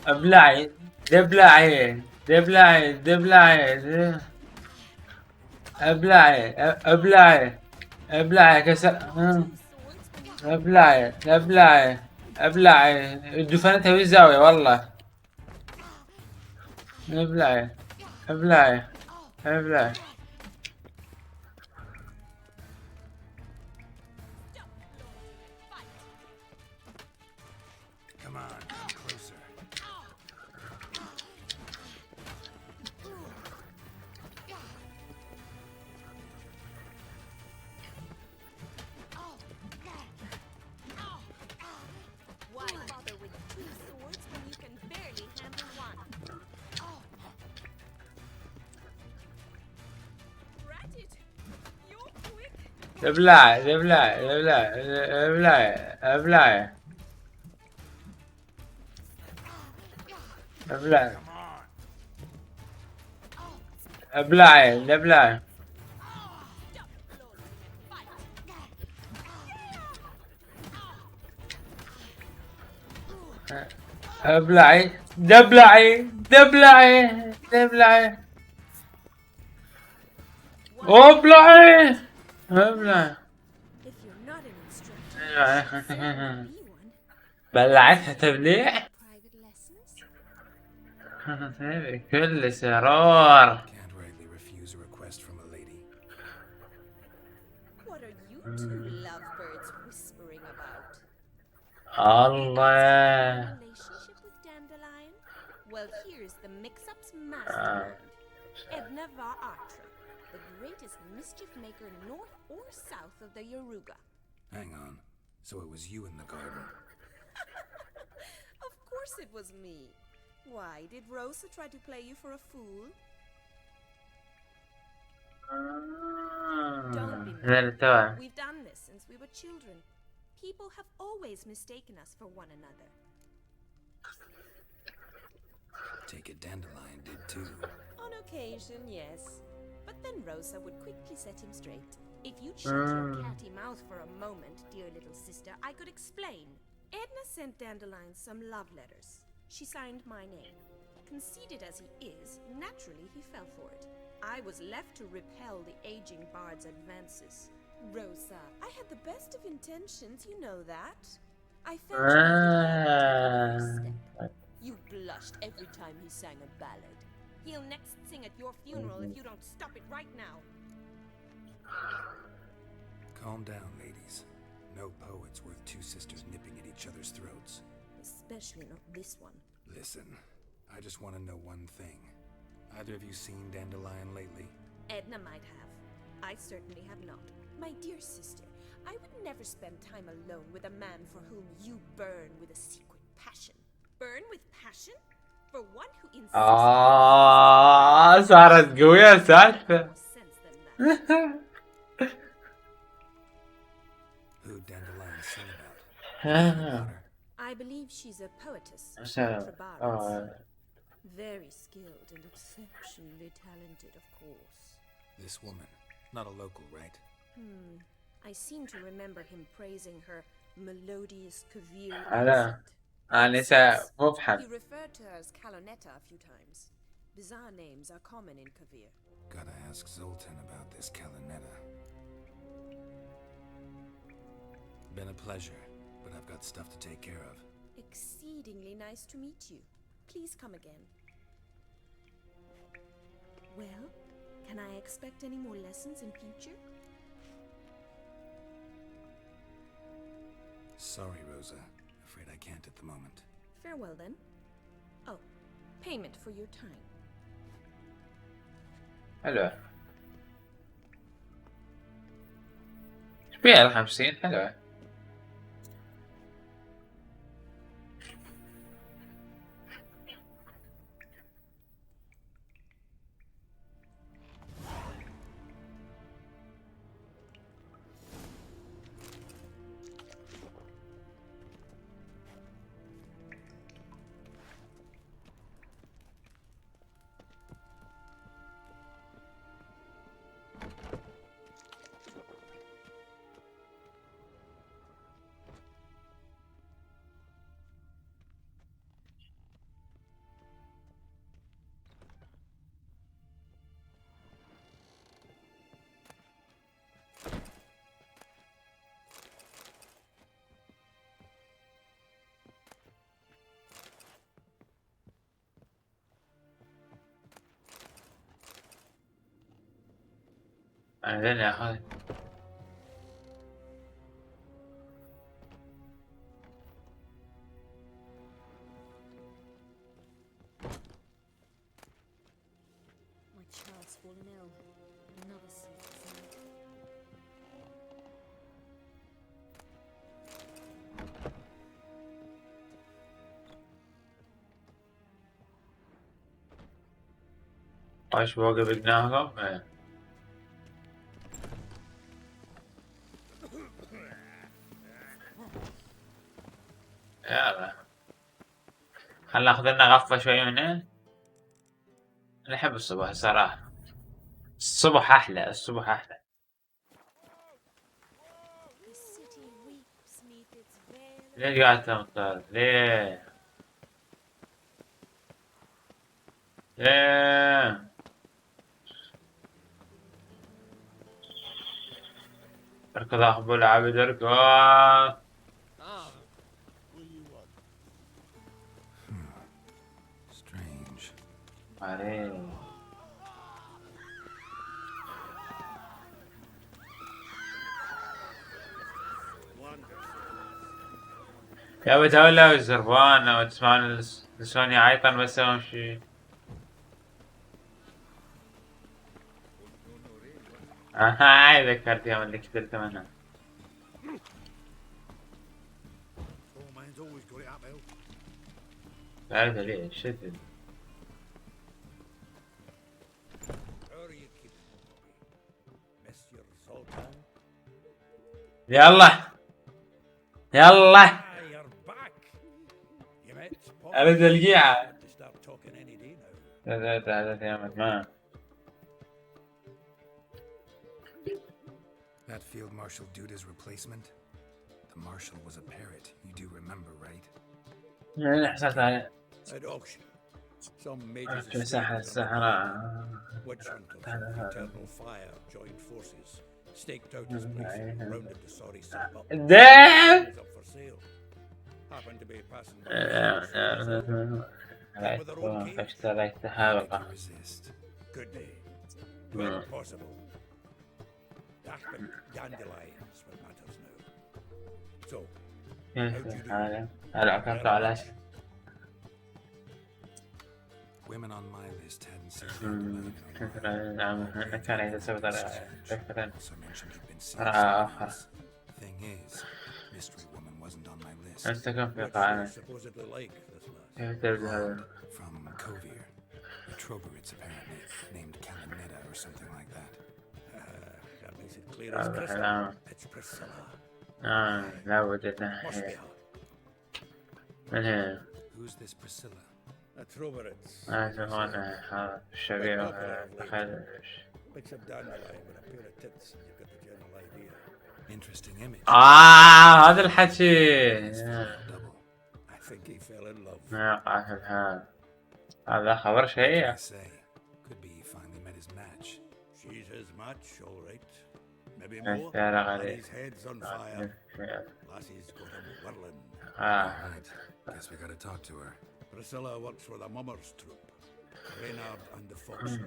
ابلعي دبلعي دبلعي دبلعي ابلعي ابلعي ابلعي كسر ابلعي ابلعي ابلعي دفنتها بالزاوية والله. ابلعي ابلعي ابلعي ابلعي ابلعي ابلعي ابلعي ابلعي ابلعي ابلعي ابلعي ابلعي دبلعي دبلعي دبلعي ابلعي ابلع بلعتها تبليع بكل سرور. الله the greatest mischief maker north or south of the Yoruga. Hang on. So it was you in the garden? Of course it was me. Why, did Rosa try to play you for a fool? Don't be mad. We've done this since we were children. People have always mistaken us for one another. Take it Dandelion did too. On occasion, yes. But then Rosa would quickly set him straight. If you'd shut your catty mouth for a moment, dear little sister, I could explain. Edna sent Dandelion some love letters. She signed my name. Conceited as he is, naturally he fell for it. I was left to repel the aging bard's advances. Rosa, I had the best of intentions, you know that. I felt you every step. You blushed every time he sang a ballad. He'll next sing at your funeral if you don't stop it right now. Calm down, ladies. No poet's worth two sisters nipping at each other's throats. Especially not this one. Listen, I just want to know one thing. Either of you seen Dandelion lately? Edna might have. I certainly have not. My dear sister, I would never spend time alone with a man for whom you burn with a secret passion. Burn with passion? For one who insists صارت قوية السالفة. Who Dandelion say about? I believe she's a poetess. So, Very skilled and exceptionally talented, of course. This woman, not a local, right? I seem to remember him praising her melodious Kavir على accent. نساء مفحم. He referred to her as Kalonetta a few times. Bizarre names are common in Kavir. Gotta ask Zoltan about this Kalinetta. Been a pleasure, but I've got stuff to take care of. Exceedingly nice to meet you. Please come again. Well, can I expect any more lessons in future? Sorry, Rosa. Afraid I can't at the moment. Farewell then. Oh, payment for your time. حلوة. ايش فيها 50 حلوة. بعدين يا اخوي. My child's fallen ill. Another sleepless night. ايش بوقف بدناهم؟ يلا خلنا ناخذ لنا غفة شوي من هنا. انا احب الصبح الصراحة. الصبح احلى، الصبح احلى. The city weeps 'neath its veil. ليه قاعد تمطر؟ ليه؟ ليه؟ اركض اخبو العبد اركض. Strange. عليك. يا بتولى الزربان او تسمعون السوني عيطن بس اسوي شي. هاي ذكرت يوم اللي كتبت منها. Oh, man's always got it up, Bill. تعرف ليه شدد. How are you keeping, Miss your Zoltan? يلا يلا Ah, you're back. You met Paul. اريد القيعة. To start talking any day now. 3 ايام ما. That Field Marshal Duda's replacement? The Marshal was a parrot, you do remember, right? انا حصلت عليه. At auction. Some mages في مساحة الصحراء. witch hunters of eternal fire joined forces, staked out his place and rounded the sorry sap up. Damn! It was up for sale. Happened to be passing by. فاشتريت حلقة. Resist. Could be. Quite possible. Dachman dandelions what matters now. So, هلا عكرت على Women on my list hadn't seen كان يتسبب على فكرة also mentioned he'd been seeing رأى someone آخر. else. Thing is, mystery woman wasn't on my list. انستقرام في what's قائمة. supposedly like this last? كيف تبدأ؟ From Kovir. The Troberids apparently, named Kalinetta or something like that. Is it clear as crystal? It's Priscilla. لابد Must be انه her. من هي؟ Who's this Priscilla? That's Roberts. هذا الشبيه خلش. Mix up dandelion with a pair of tits and you've got the general idea. Interesting image. هذا الحكي. Double. I think he fell in love. هذا خبر شيء. I say, could be he finally met his match. She's his match, all right. Maybe Yes, more. yeah, And his head's on fire. Lassie's got him whirling. Right. Guess we gotta talk to her. Priscilla works for the Mummers troupe. Reynard and the Foxen.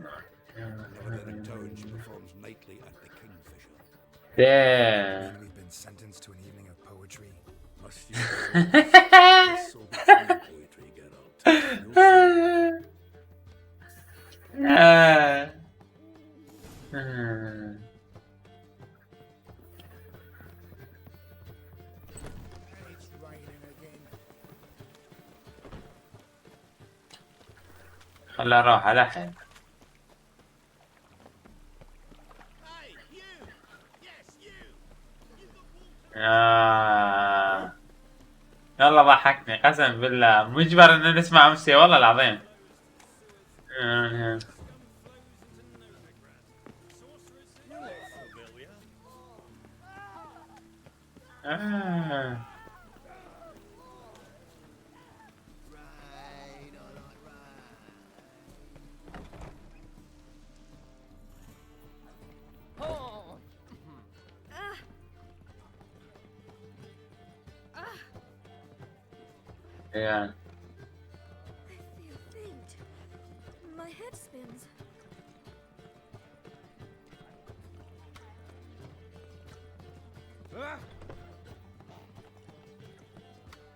Whenever they're in town, she performs nightly at the Kingfisher. Damn. And we've been sentenced to an evening of poetry. Must you It's so funny poetry, Geralt. It's raining again. خلنا نروح على حين. Hey, you! Yes, you! يلا ضحكني قسم بالله مجبر ان نسمع امسي والله العظيم. Yeah. I feel faint. My head spins.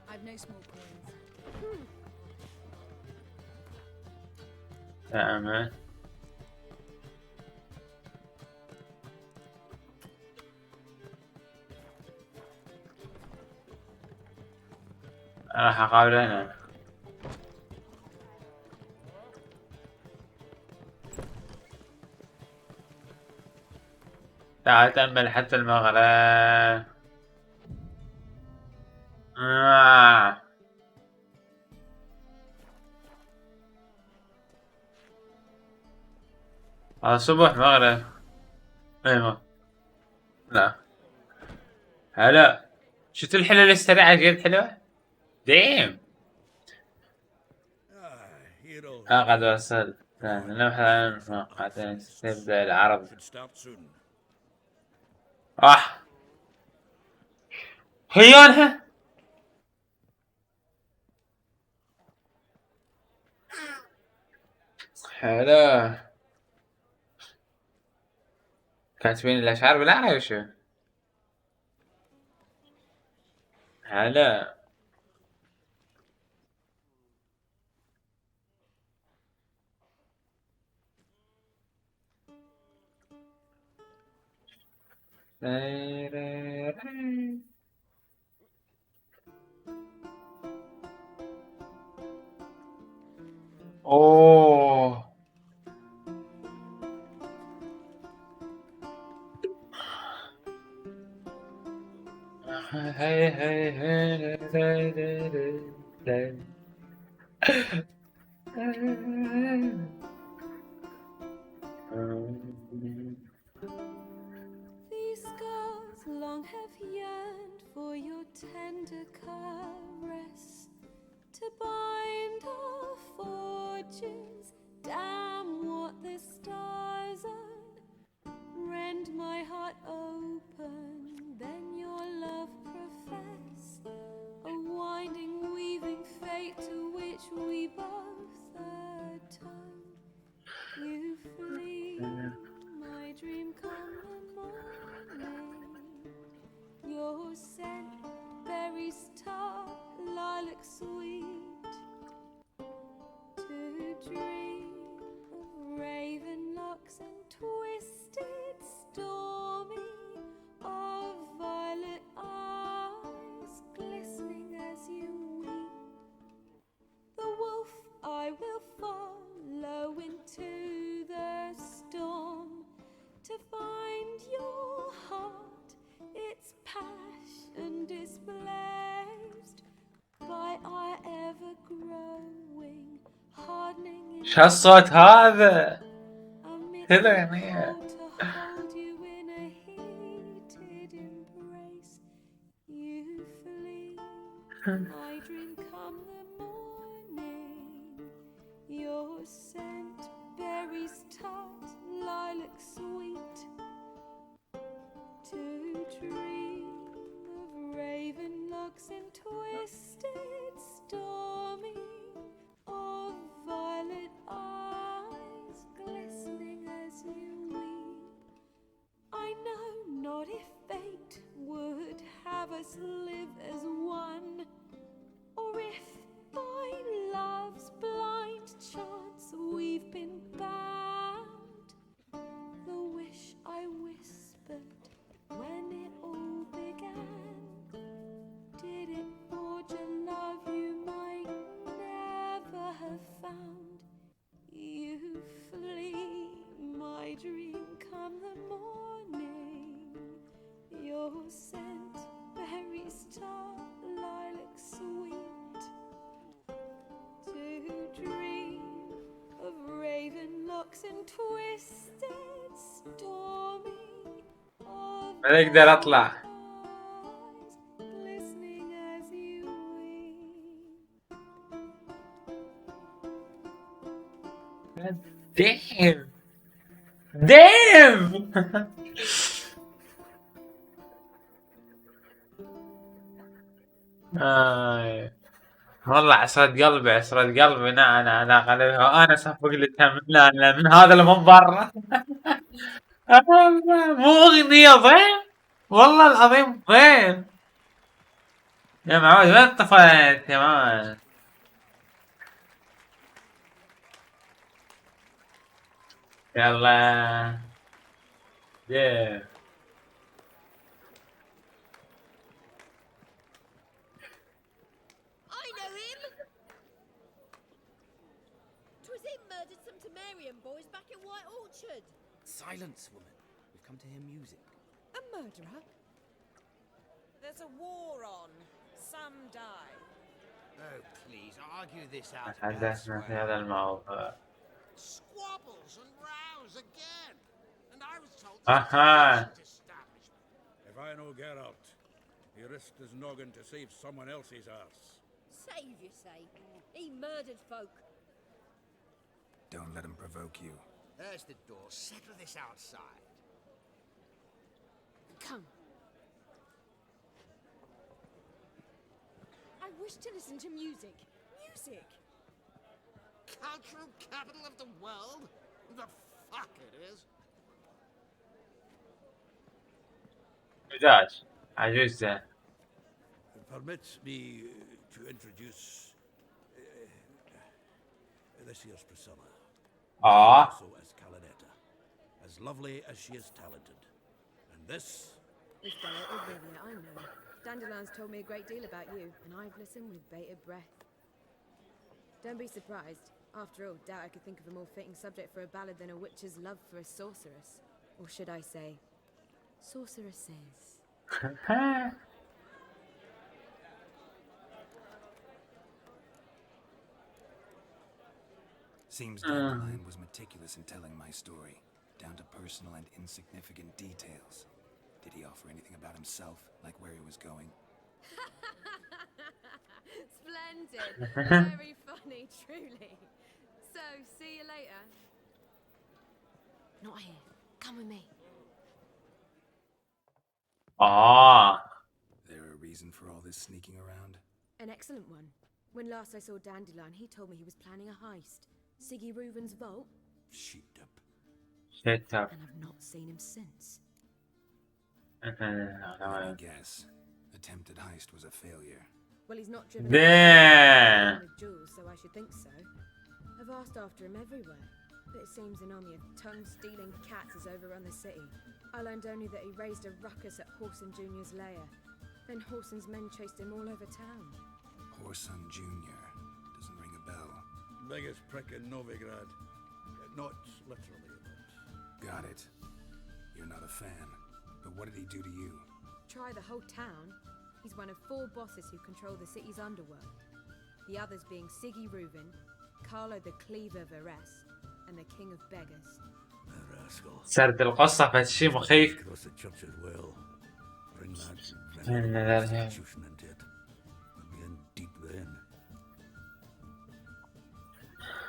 I've no small coins. تمام. راح اقابله هنا. تعال تأمل حتى المغرب. صبح مغرب. ايوه. لا. هلا. شفت الحلول السريعة قد حلوة؟ ديم. قد وصلت. نبحث عن مقاطع تبدأ العرض. خيالها. هلا. كاتبين الأشعار بالعربي وشو؟ هلا. اوه هاي هاي هاي These scars long have yearned for your tender caress, to bind our fortunes. Damn what the stars are. Rend my heart open, then your love profess. A winding, weaving fate to which we both atone. You flee, my dream come the morning. Your scent, berries tart, lilac sweet. To dream of raven locks and twisted stormy, of violet eyes glistening as you weep. The wolf I will follow into the storm. and displaced by our ever-growing, hardening شو هالصوت هذا؟ كذا يعني to hold you in a heated embrace. You flee, my dream come the morning. Your scent berries tart, lilac sweet. To dream of raven locks and twisted stormy, of violet eyes glistening as you weep. I know not if fate would have us live as one, or if by love's blind chance we've been bound. The wish I whispered when it all began, did it forge a love you might never have found? You flee, my dream come the morning. Your scent berries tart, lilac sweet. To dream of raven locks and twisted stormy, ما اقدر اطلع. glistening as you weep. Damn والله عصرت قلبي انا قلبي انا صفق لي من هذا المنظر. مو اغنية ضيم والله العظيم ضيم يا معود. وين طفيت يا مان؟ يلا I know him! 'Twas him murdered some Temerian boys back at White Orchard. Silence, woman. We've come to hear music. A murderer? There's a war on. Some die. Oh, please, argue this out. تحدثنا في هذا الموضوع. Squabbles and rows again. And I was told Aha. If I know Geralt, he risked his noggin to save someone else's arse. Save, you say? He murdered folk. Don't let him provoke you. There's the door. Settle this outside. Come. I wish to listen to music. Music! Cultural capital of the world? The fuck it is. مزاج عجوزة. Permit me to introduce this here's Priscilla. Also as Calinetta. As lovely as she is talented. And this... This fellow Olivia, I know. Dandelion's told me a great deal about you, and I've listened with bated breath. Don't be surprised. After all, doubt I could think of a more fitting subject for a ballad than a witch's love for a sorceress. Or should I say, sorceresses. Seems Dandelion was meticulous in telling my story, down to personal and insignificant details. Did he offer anything about himself, like where he was going? Splendid. Very funny, truly. So, see you later. Not here. Come with me. There a reason for all this sneaking around? An excellent one. When last I saw Dandelion, he told me he was planning a heist. Siggy Reuven's vault. Sheeped up. Shut up. And I've not seen him since. Let me guess. Attempted heist was a failure. Well, he's not driven with jewels, so I should think so. I've asked after him everywhere, but it seems an army of tongue-stealing cats has overrun the city. I learned only that he raised a ruckus at Whoreson Jr.'s lair. Then Whoreson's men chased him all over town. Whoreson Jr. Doesn't ring a bell. Biggest prick in Novigrad. Not literally, but... Got it. You're not a fan. But what did he do to you? Try the whole town. one of 4 bosses who control the city's underworld. The others being Siggy Reuven, Carlo the Cleaver Veres, and the King of Beggars. سرد القصة فشي مخيف.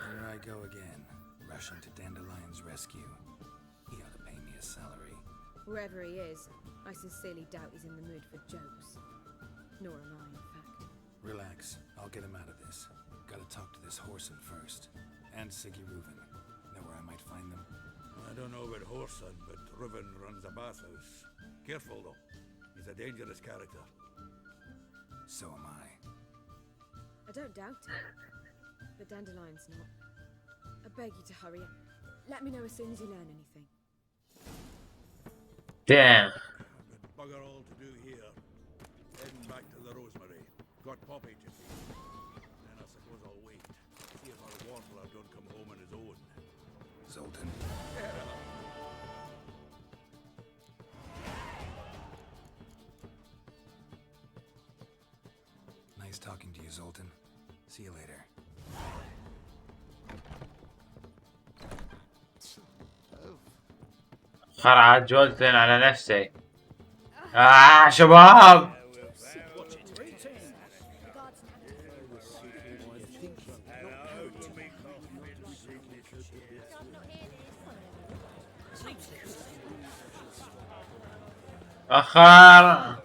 Here I go again, rushing to Dandelion's rescue. He ought to pay me a salary. Whoever he is, I sincerely doubt he's in the mood for jokes. Nor am I, in fact. Relax, I'll get him out of this. Gotta talk to this Whoreson first. And Siggy Reuven. Know where I might find them? I don't know about Whoreson, but Reuven runs a bathhouse. Careful though, he's a dangerous character. So am I. I don't doubt it. But Dandelion's not. I beg you to hurry up. Let me know as soon as you learn anything. Damn. But bugger all to do here. Heading back to the Rosemary. Got Poppy to see. Then I suppose I'll wait. See if our warbler don't come home on his own. Zoltan. Nice talking to you, Zoltan. See you later. خرعت جولتن على نفسي. شباب. أخر.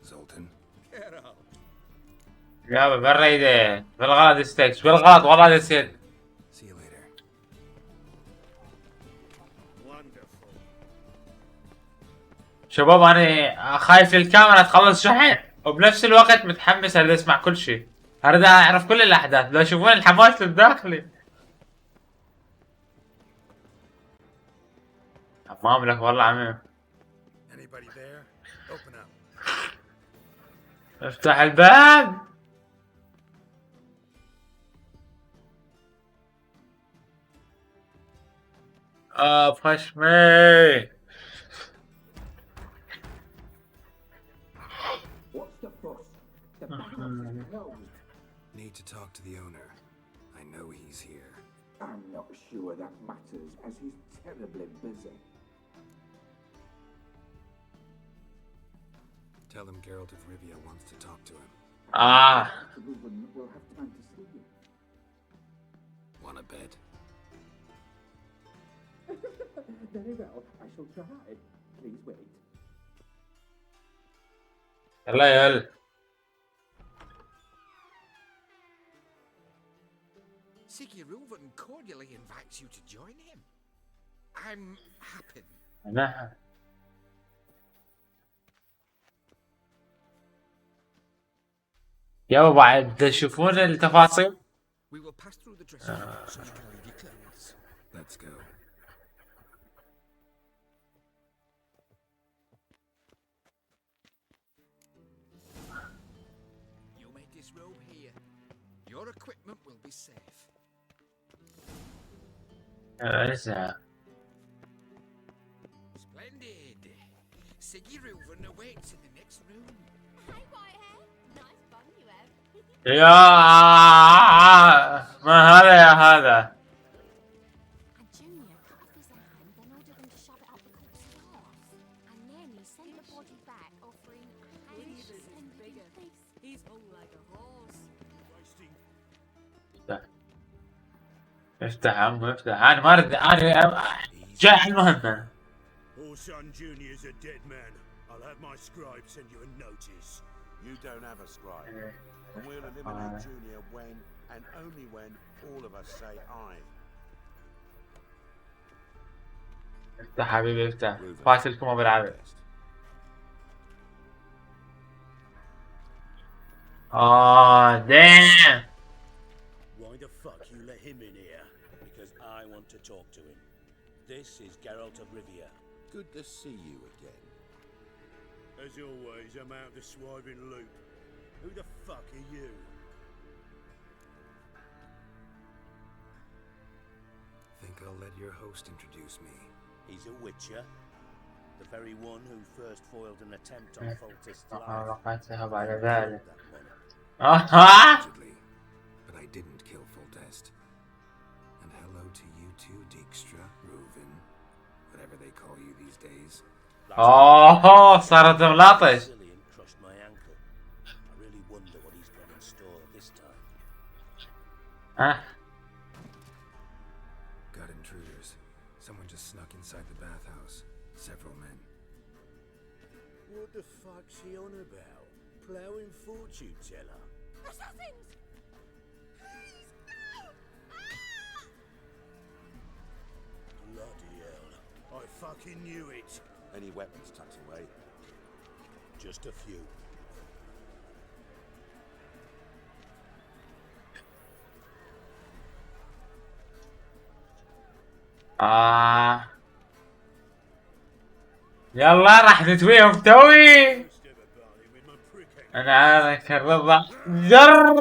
Zoltan. يابا بالريدة بالغلط استكش بالغلط والله نسيت. See you later. شباب انا خايف الكاميرا تخلص شحن وبنفس الوقت متحمس اريد اسمع كل شيء. اريد اعرف كل الاحداث. لا يشوفون الحماس الداخلي. حمام لك والله عمي. افتح الباب. بخشمي. Need to talk to the owner. I know he's here. I'm not sure that matters, as he's terribly busy. Tell him Geralt of Rivia wants to talk to him. We'll have time to see you. Want a bed? Very well, I shall try. Please wait. يلا يلا. Siggy Reuven cordially invites you to join him. I'm happy. أنا يابا بعد تشوفون التفاصيل. We will pass through the dressing room so you can leave your clothes. Let's go. You may disrobe here. Your equipment will be safe. Splendid. Siggy Reuven awaits in the next room. Hi, Whitehair. Nice fun you have. يا ما هذا يا هذا. And Junior cut off his hand, then ordered them to shove it up the corpse's arse. And then he sent the body back, offering a hand bigger. He's hung like a horse. افتح عمو افتح. انا ما اريد انا جاي على المهمة. Whoreson Junior's a dead man. I'll have my scribe send you a notice. You don't have a scribe. And we'll eliminate Junior when, and only when, all of us say aye. افتح حبيبي افتح. فاشلكم ابو العبد. damn. Why the fuck you let him in here? Because I want to talk to him. This is Geralt of Rivia. Good to see you again. As always, I'm out the swiving loop. Who the fuck are you? Think I'll let your host introduce me. He's a witcher. The very one who first foiled an attempt on Foltest's life. Allegedly, but I didn't kill Foltest. And hello to you too, Dijkstra, Reuven, whatever they call you these days. صارت ملاطش. Crushed my ankle. I really wonder what he's got in store this time. Got intruders. Someone just snuck inside the bathhouse. Several men. What the fuck's he on about? Plowing fortune teller? Assassins! Please, no! Bloody hell. I fucking knew it. Any weapons tucked away? Just a few. يلا راح نتويهم توي. انا عارف الرضا جر.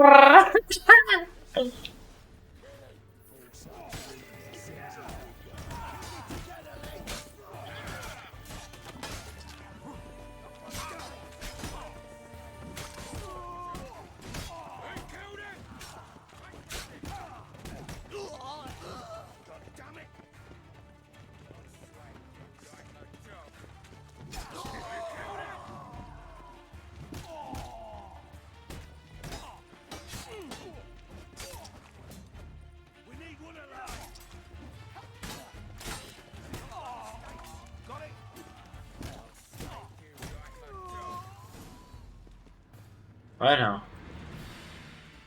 وينهم؟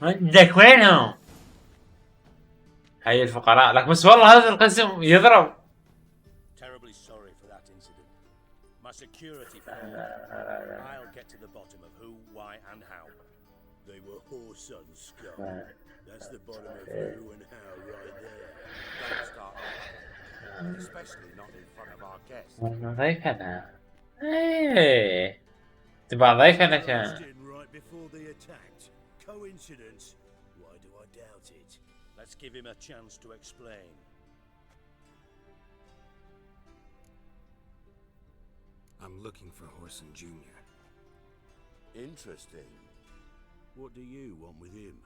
عندك وينهم؟ هاي الفقراء لك بس والله هذا القسم يضرب. Terribly sorry for that incident. My security I'll get to the bottom of who, why, and how. They were whoreson scum. That's the bottom of who and how right there. Don't start that. Especially not in front of our guests. ضيفنا. ايه تبع ضيفنا كان. Right before they attacked. Coincidence? Why do I doubt it? Let's give him a chance to explain. I'm looking for Whoreson Jr. Interesting. What do you want with him?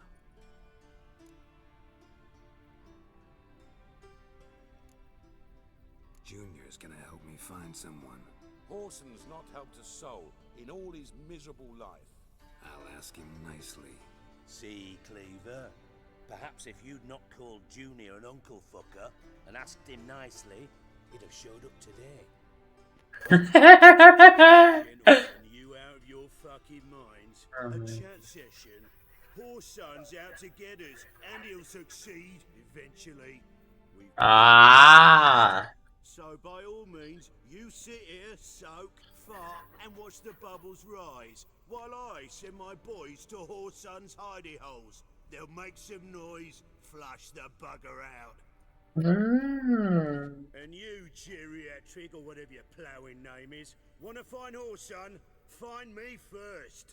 Junior's gonna help me find someone. Whoreson's not helped a soul in all his miserable life. I'll ask him nicely. See, Cleaver? Perhaps if you'd not called Junior an uncle fucker and asked him nicely, he'd have showed up today. You out of your fucking minds? A chat session. Whoreson's out to get us, and he'll succeed eventually. So by all means, you sit here, soak, fart, and watch the bubbles rise, while I send my boys to Whoreson's hidey holes. They'll make some noise, flush the bugger out. And you, geriatric, or whatever your ploughing name is, wanna find Whoreson? Find me first.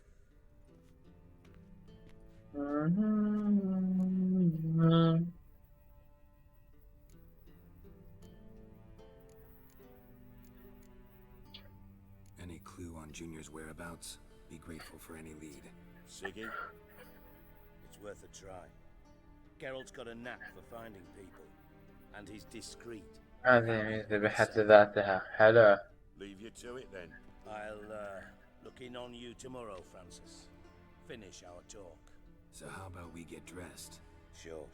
Any clue on Junior's whereabouts? Be grateful for any lead. Siggy? It's worth a try. Geralt's got a knack for finding people. And he's discreet. هذه بحد ذاتها حلو. Leave you to it then. I'll look in on you tomorrow, Francis. Finish our talk. So how about we get dressed? Sure.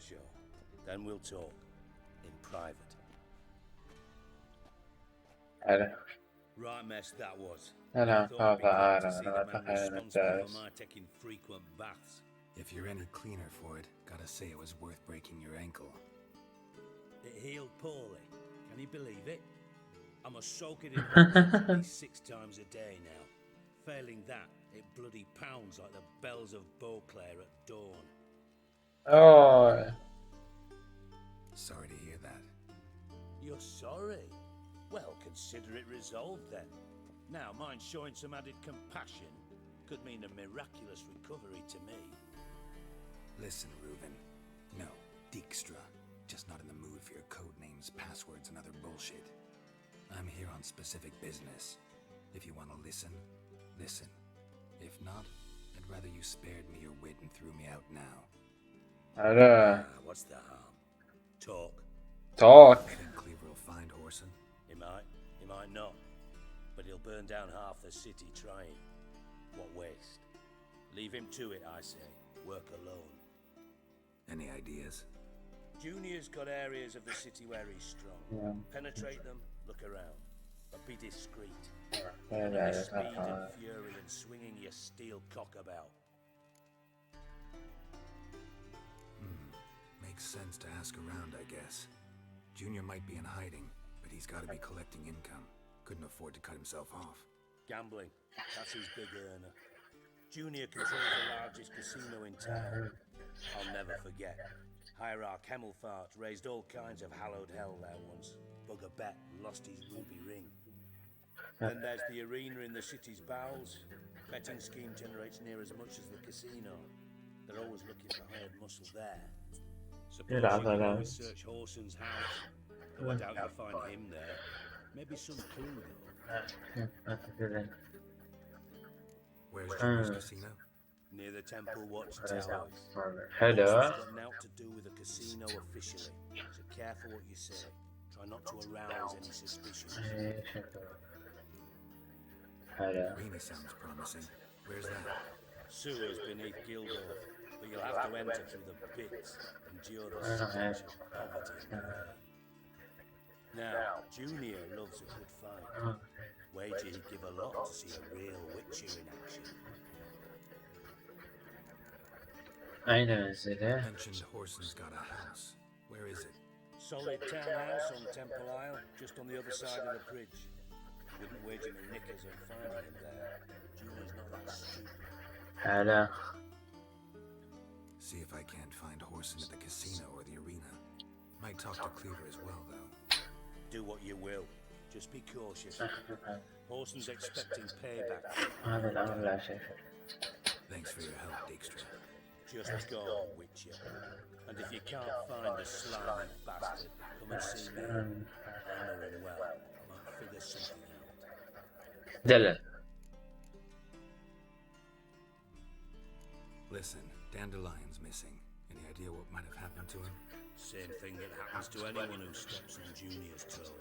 Then we'll talk. In private. حلو. Right mess that was. أنا to see the man responsible for my taking frequent baths. If you're any cleaner for it, gotta say it was worth breaking your ankle. It healed poorly. Can you believe it? I must soak it in water at least 6 times a day now. Failing that, it bloody pounds like the bells of Beauclair at dawn. Oh. Sorry to hear that. You're sorry? Well, consider it resolved then. Now, mind showing some added compassion could mean a miraculous recovery to me. Listen, Reuven. No, Dijkstra. Just not in the mood for your code names, passwords, and other bullshit. I'm here on specific business. If you want to listen, listen. If not, I'd rather you spared me your wit and threw me out now. What's the harm? Talk. You think Cleaver will find Horson? He might not. But he'll burn down half the city trying. What waste? Leave him to it, I say. Work alone. Any ideas? Junior's got areas of the city where he's strong. Penetrate them, look around. But be discreet. With speed and fury and swinging your steel cock about. Makes sense to ask around, I guess. Junior might be in hiding, but he's got to be collecting income. Couldn't afford to cut himself off. Gambling, that's his big earner. Junior controls the largest casino in town. I'll never forget. Hierarch Hemmelfart raised all kinds of hallowed hell there once. Bugger bet and lost his ruby ring. Then there's the arena in the city's bowels. Betting scheme generates near as much as the casino. They're always looking for hired muscle there. Suppose you can always search Horson's house. Though I doubt you'll find him there. Maybe some clue though. Where's Junior's casino? Near the Temple Watchtower. Hello. It's got nothing to do with the casino officially. So careful what you say. Try not to arouse any suspicions. Arena sounds promising. Where's that? Sewers beneath Guildhall, but you'll have to enter through the pits, endure the stench of poverty in the way. Now, Junior loves a good fight. Wager he'd give a lot to see a real Witcher in action. Mentioned Horson's got a house. Where is it? Solid townhouse on Temple Isle, just on the other side of the bridge. Wouldn't wager my knickers on finding him there. Junior's not that stupid. See if I can't find Horson at the casino or the arena. Might talk to Cleaver as well, though. Do what you will. Just be cautious. Horson's expecting payback. Thanks for your help, Dijkstra. Just go, Witcher. And if you can't find the slimy bastard, come and see me. I know him well. Might figure something out. Listen, Dandelion's missing. Any idea what might have happened to him? Same thing that happens to anyone who steps on Junior's toes.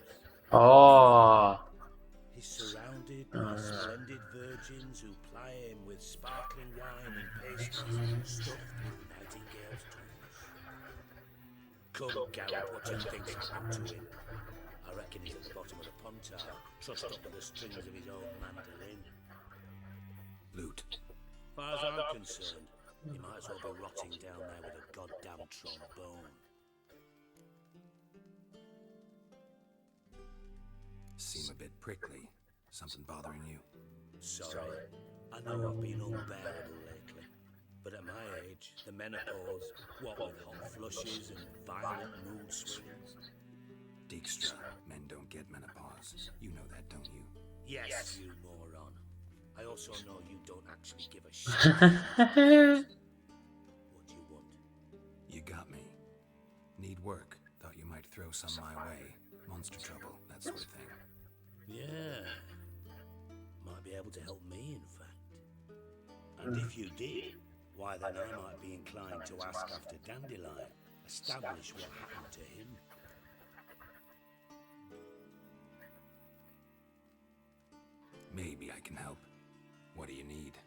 He's surrounded by splendid virgins who ply him with sparkling wine and pastries stuffed with nightingale's tongues. Come, Garrett, what do you think's happened to him? I reckon he's at the bottom of the Pontar, trussed up with the strings of his own mandolin. Loot. As far as I'm concerned, he might as well be rotting down there with a goddamn trombone. Seem a bit prickly. Something bothering you? Sorry. I know I've been unbearable lately. But at my age, the menopause, what with hot flushes and violent mood swings. Dijkstra, men don't get menopause. You know that, don't you? Yes, you moron. I also know you don't actually give a shit. What do you want? You got me. Need work. Thought you might throw some my way. Monster trouble, that sort of thing. Yeah. Might be able to help me, in fact. And if you did, why then I might be inclined to ask after Dandelion. Establish what happened to him. Maybe I can help. What do you need?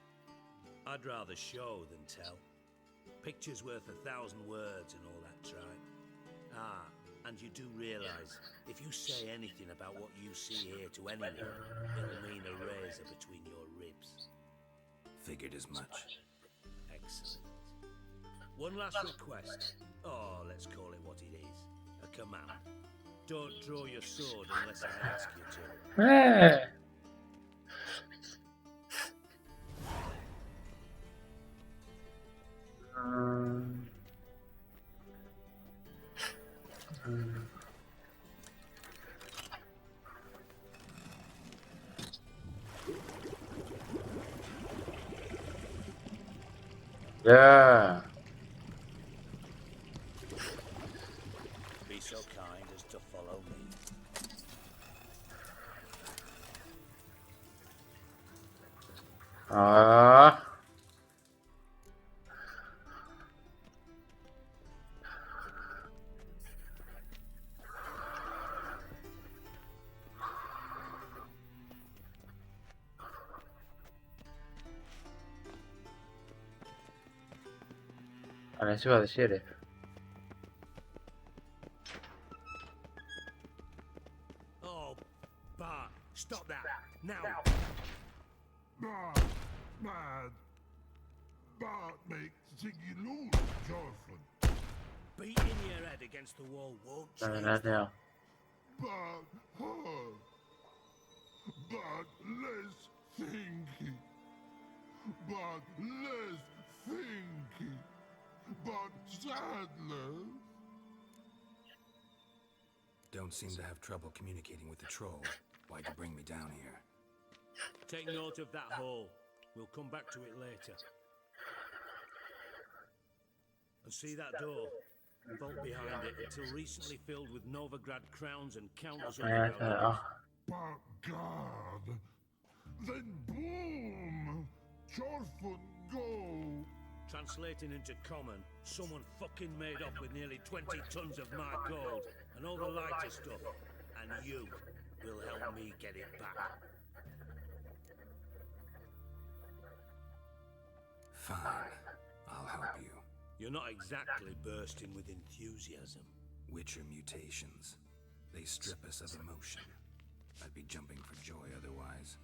I'd rather show than tell. Picture's worth 1,000 words and all that tripe. And you do realize, if you say anything about what you see here to anyone, it'll mean a razor between your ribs. Figured as much. Excellent. One last request. Let's call it what it is. A command. Don't draw your sword unless I ask you to. انا اشوف هذا الشريف. Oh, Bart, stop that now. Bad. Bart makes Ziggy lose, Jorfin. Beating your head against the wall won't change that. Bart hard. Bart less thinky. Bart less thinky. Bart sadler. Don't seem to have trouble communicating with the troll. Why'd you bring me down here? Take note of that hole. We'll come back to it later. And see that door? Vault behind it, until recently filled with Novigrad crowns and countless other But God, then boom! Jorfin go! Translating into common, someone fucking made up with nearly 20 tons of my gold and all the lighter stuff, and you will help me get it back. Fine, I'll help you. You're not exactly bursting with enthusiasm. Witcher mutations. They strip us of emotion. I'd be jumping for joy otherwise.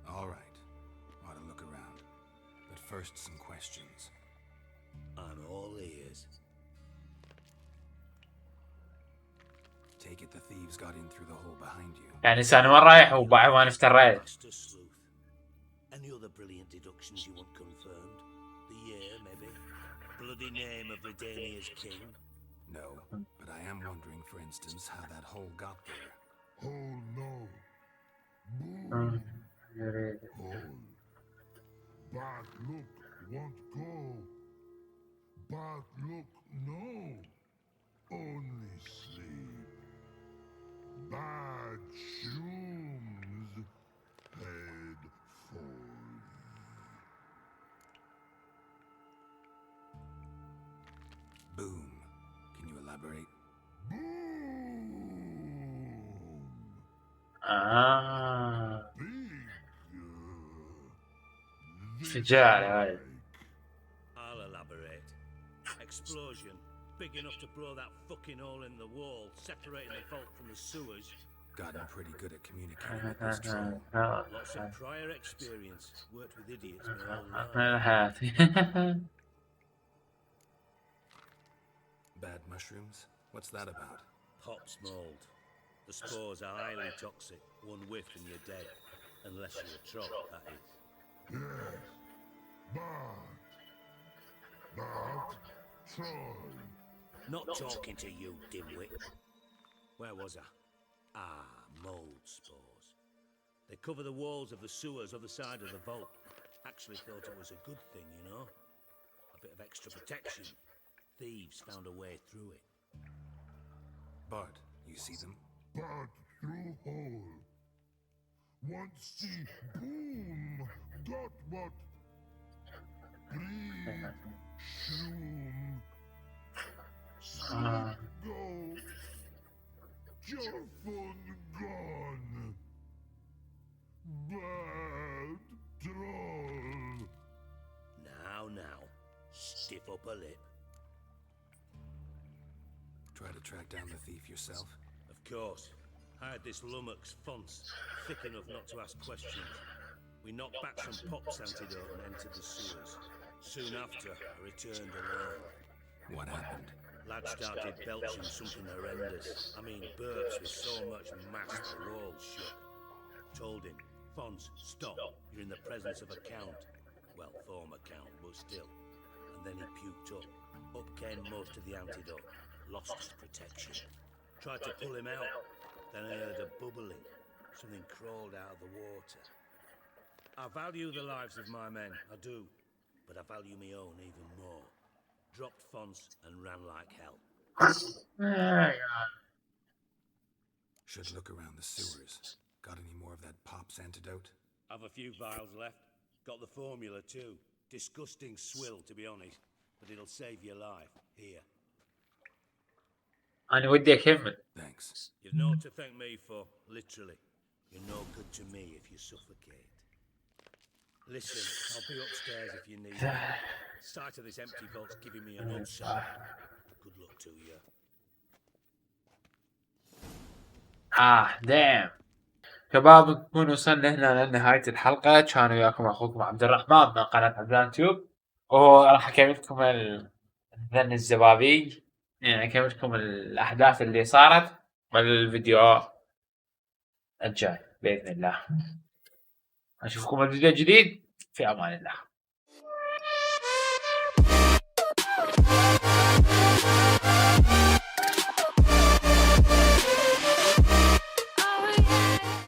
All right, ought to look around. But first, some questions. I'm all ears. Take it the thieves got in through the hole behind you. يعني ثاني مرة رايح وبعد ما افتريت. Any other brilliant deductions you want confirmed? The year, maybe? Bloody name of Redania's king? No, but I am wondering, for instance, how that hole got there. Hole no. Boom. Hole. Bad look won't go. Bad look no. Only sleep. Bad shrooms. Head full. Boom. Can you elaborate? شجاع هاي. I'll elaborate. Explosion, big enough to blow that fucking hole in the wall, separating the vault from the sewers. Gotten pretty good at communicating with this troll. Lots of prior experience. Worked with idiots my whole life. Bad mushrooms? What's that about? Pops mold. The spores are highly toxic. One whiff and you're dead. Unless you're a troll, that is. Yes. Bad. Troll. Not talking to you, dimwit. Where was I? Ah, mold spores. They cover the walls of the sewers other side of the vault. Actually thought it was a good thing, you know? A bit of extra protection. Thieves found a way through it. Bart, you see them? Bart through hole. Want see boom. Got what? Breathe. Shroom. Sleep go. Jorfin gone. Bad troll. Now. Stiff up a lip. Try to track down the thief yourself? Of course. I had this lummox Fonce, thick enough not to ask questions. We knocked back some Pop's antidote and entered the sewers. Soon after, I returned alone. What happened? Lad started belching something horrendous. I mean, burps with so much mass the walls shook. Told him, Fonce, stop. You're in the presence of a count. Well, former count, but still. And then he puked up. Up came most of the antidote. Lost his protection. Tried to pull him out. Then I heard a bubbling. Something crawled out of the water. I value the lives of my men, I do. But I value my own even more. Dropped Fonce and ran like hell. Should look around the sewers. Got any more of that Pop's antidote? Have a few vials left. Got the formula too. Disgusting swill, to be honest, but it'll save your life. Here. أنا ودي أكمل. Thanks. You've naught to thank me for, literally. You're no good to me if you suffocate. Listen, I'll be upstairs if you need me. Sight of this empty vault's giving me an upset. Good luck to you. دام شباب، نكون وصلنا هنا لنهاية الحلقة. كان وياكم أخوكم عبد الرحمن من قناة عبدان تيوب، وراح أكمل لكم الذن الزبابي، يعني أكمل لكم الأحداث اللي صارت بالفيديو الجاي بإذن الله. أشوفكم الفيديو الجديد، في أمان الله.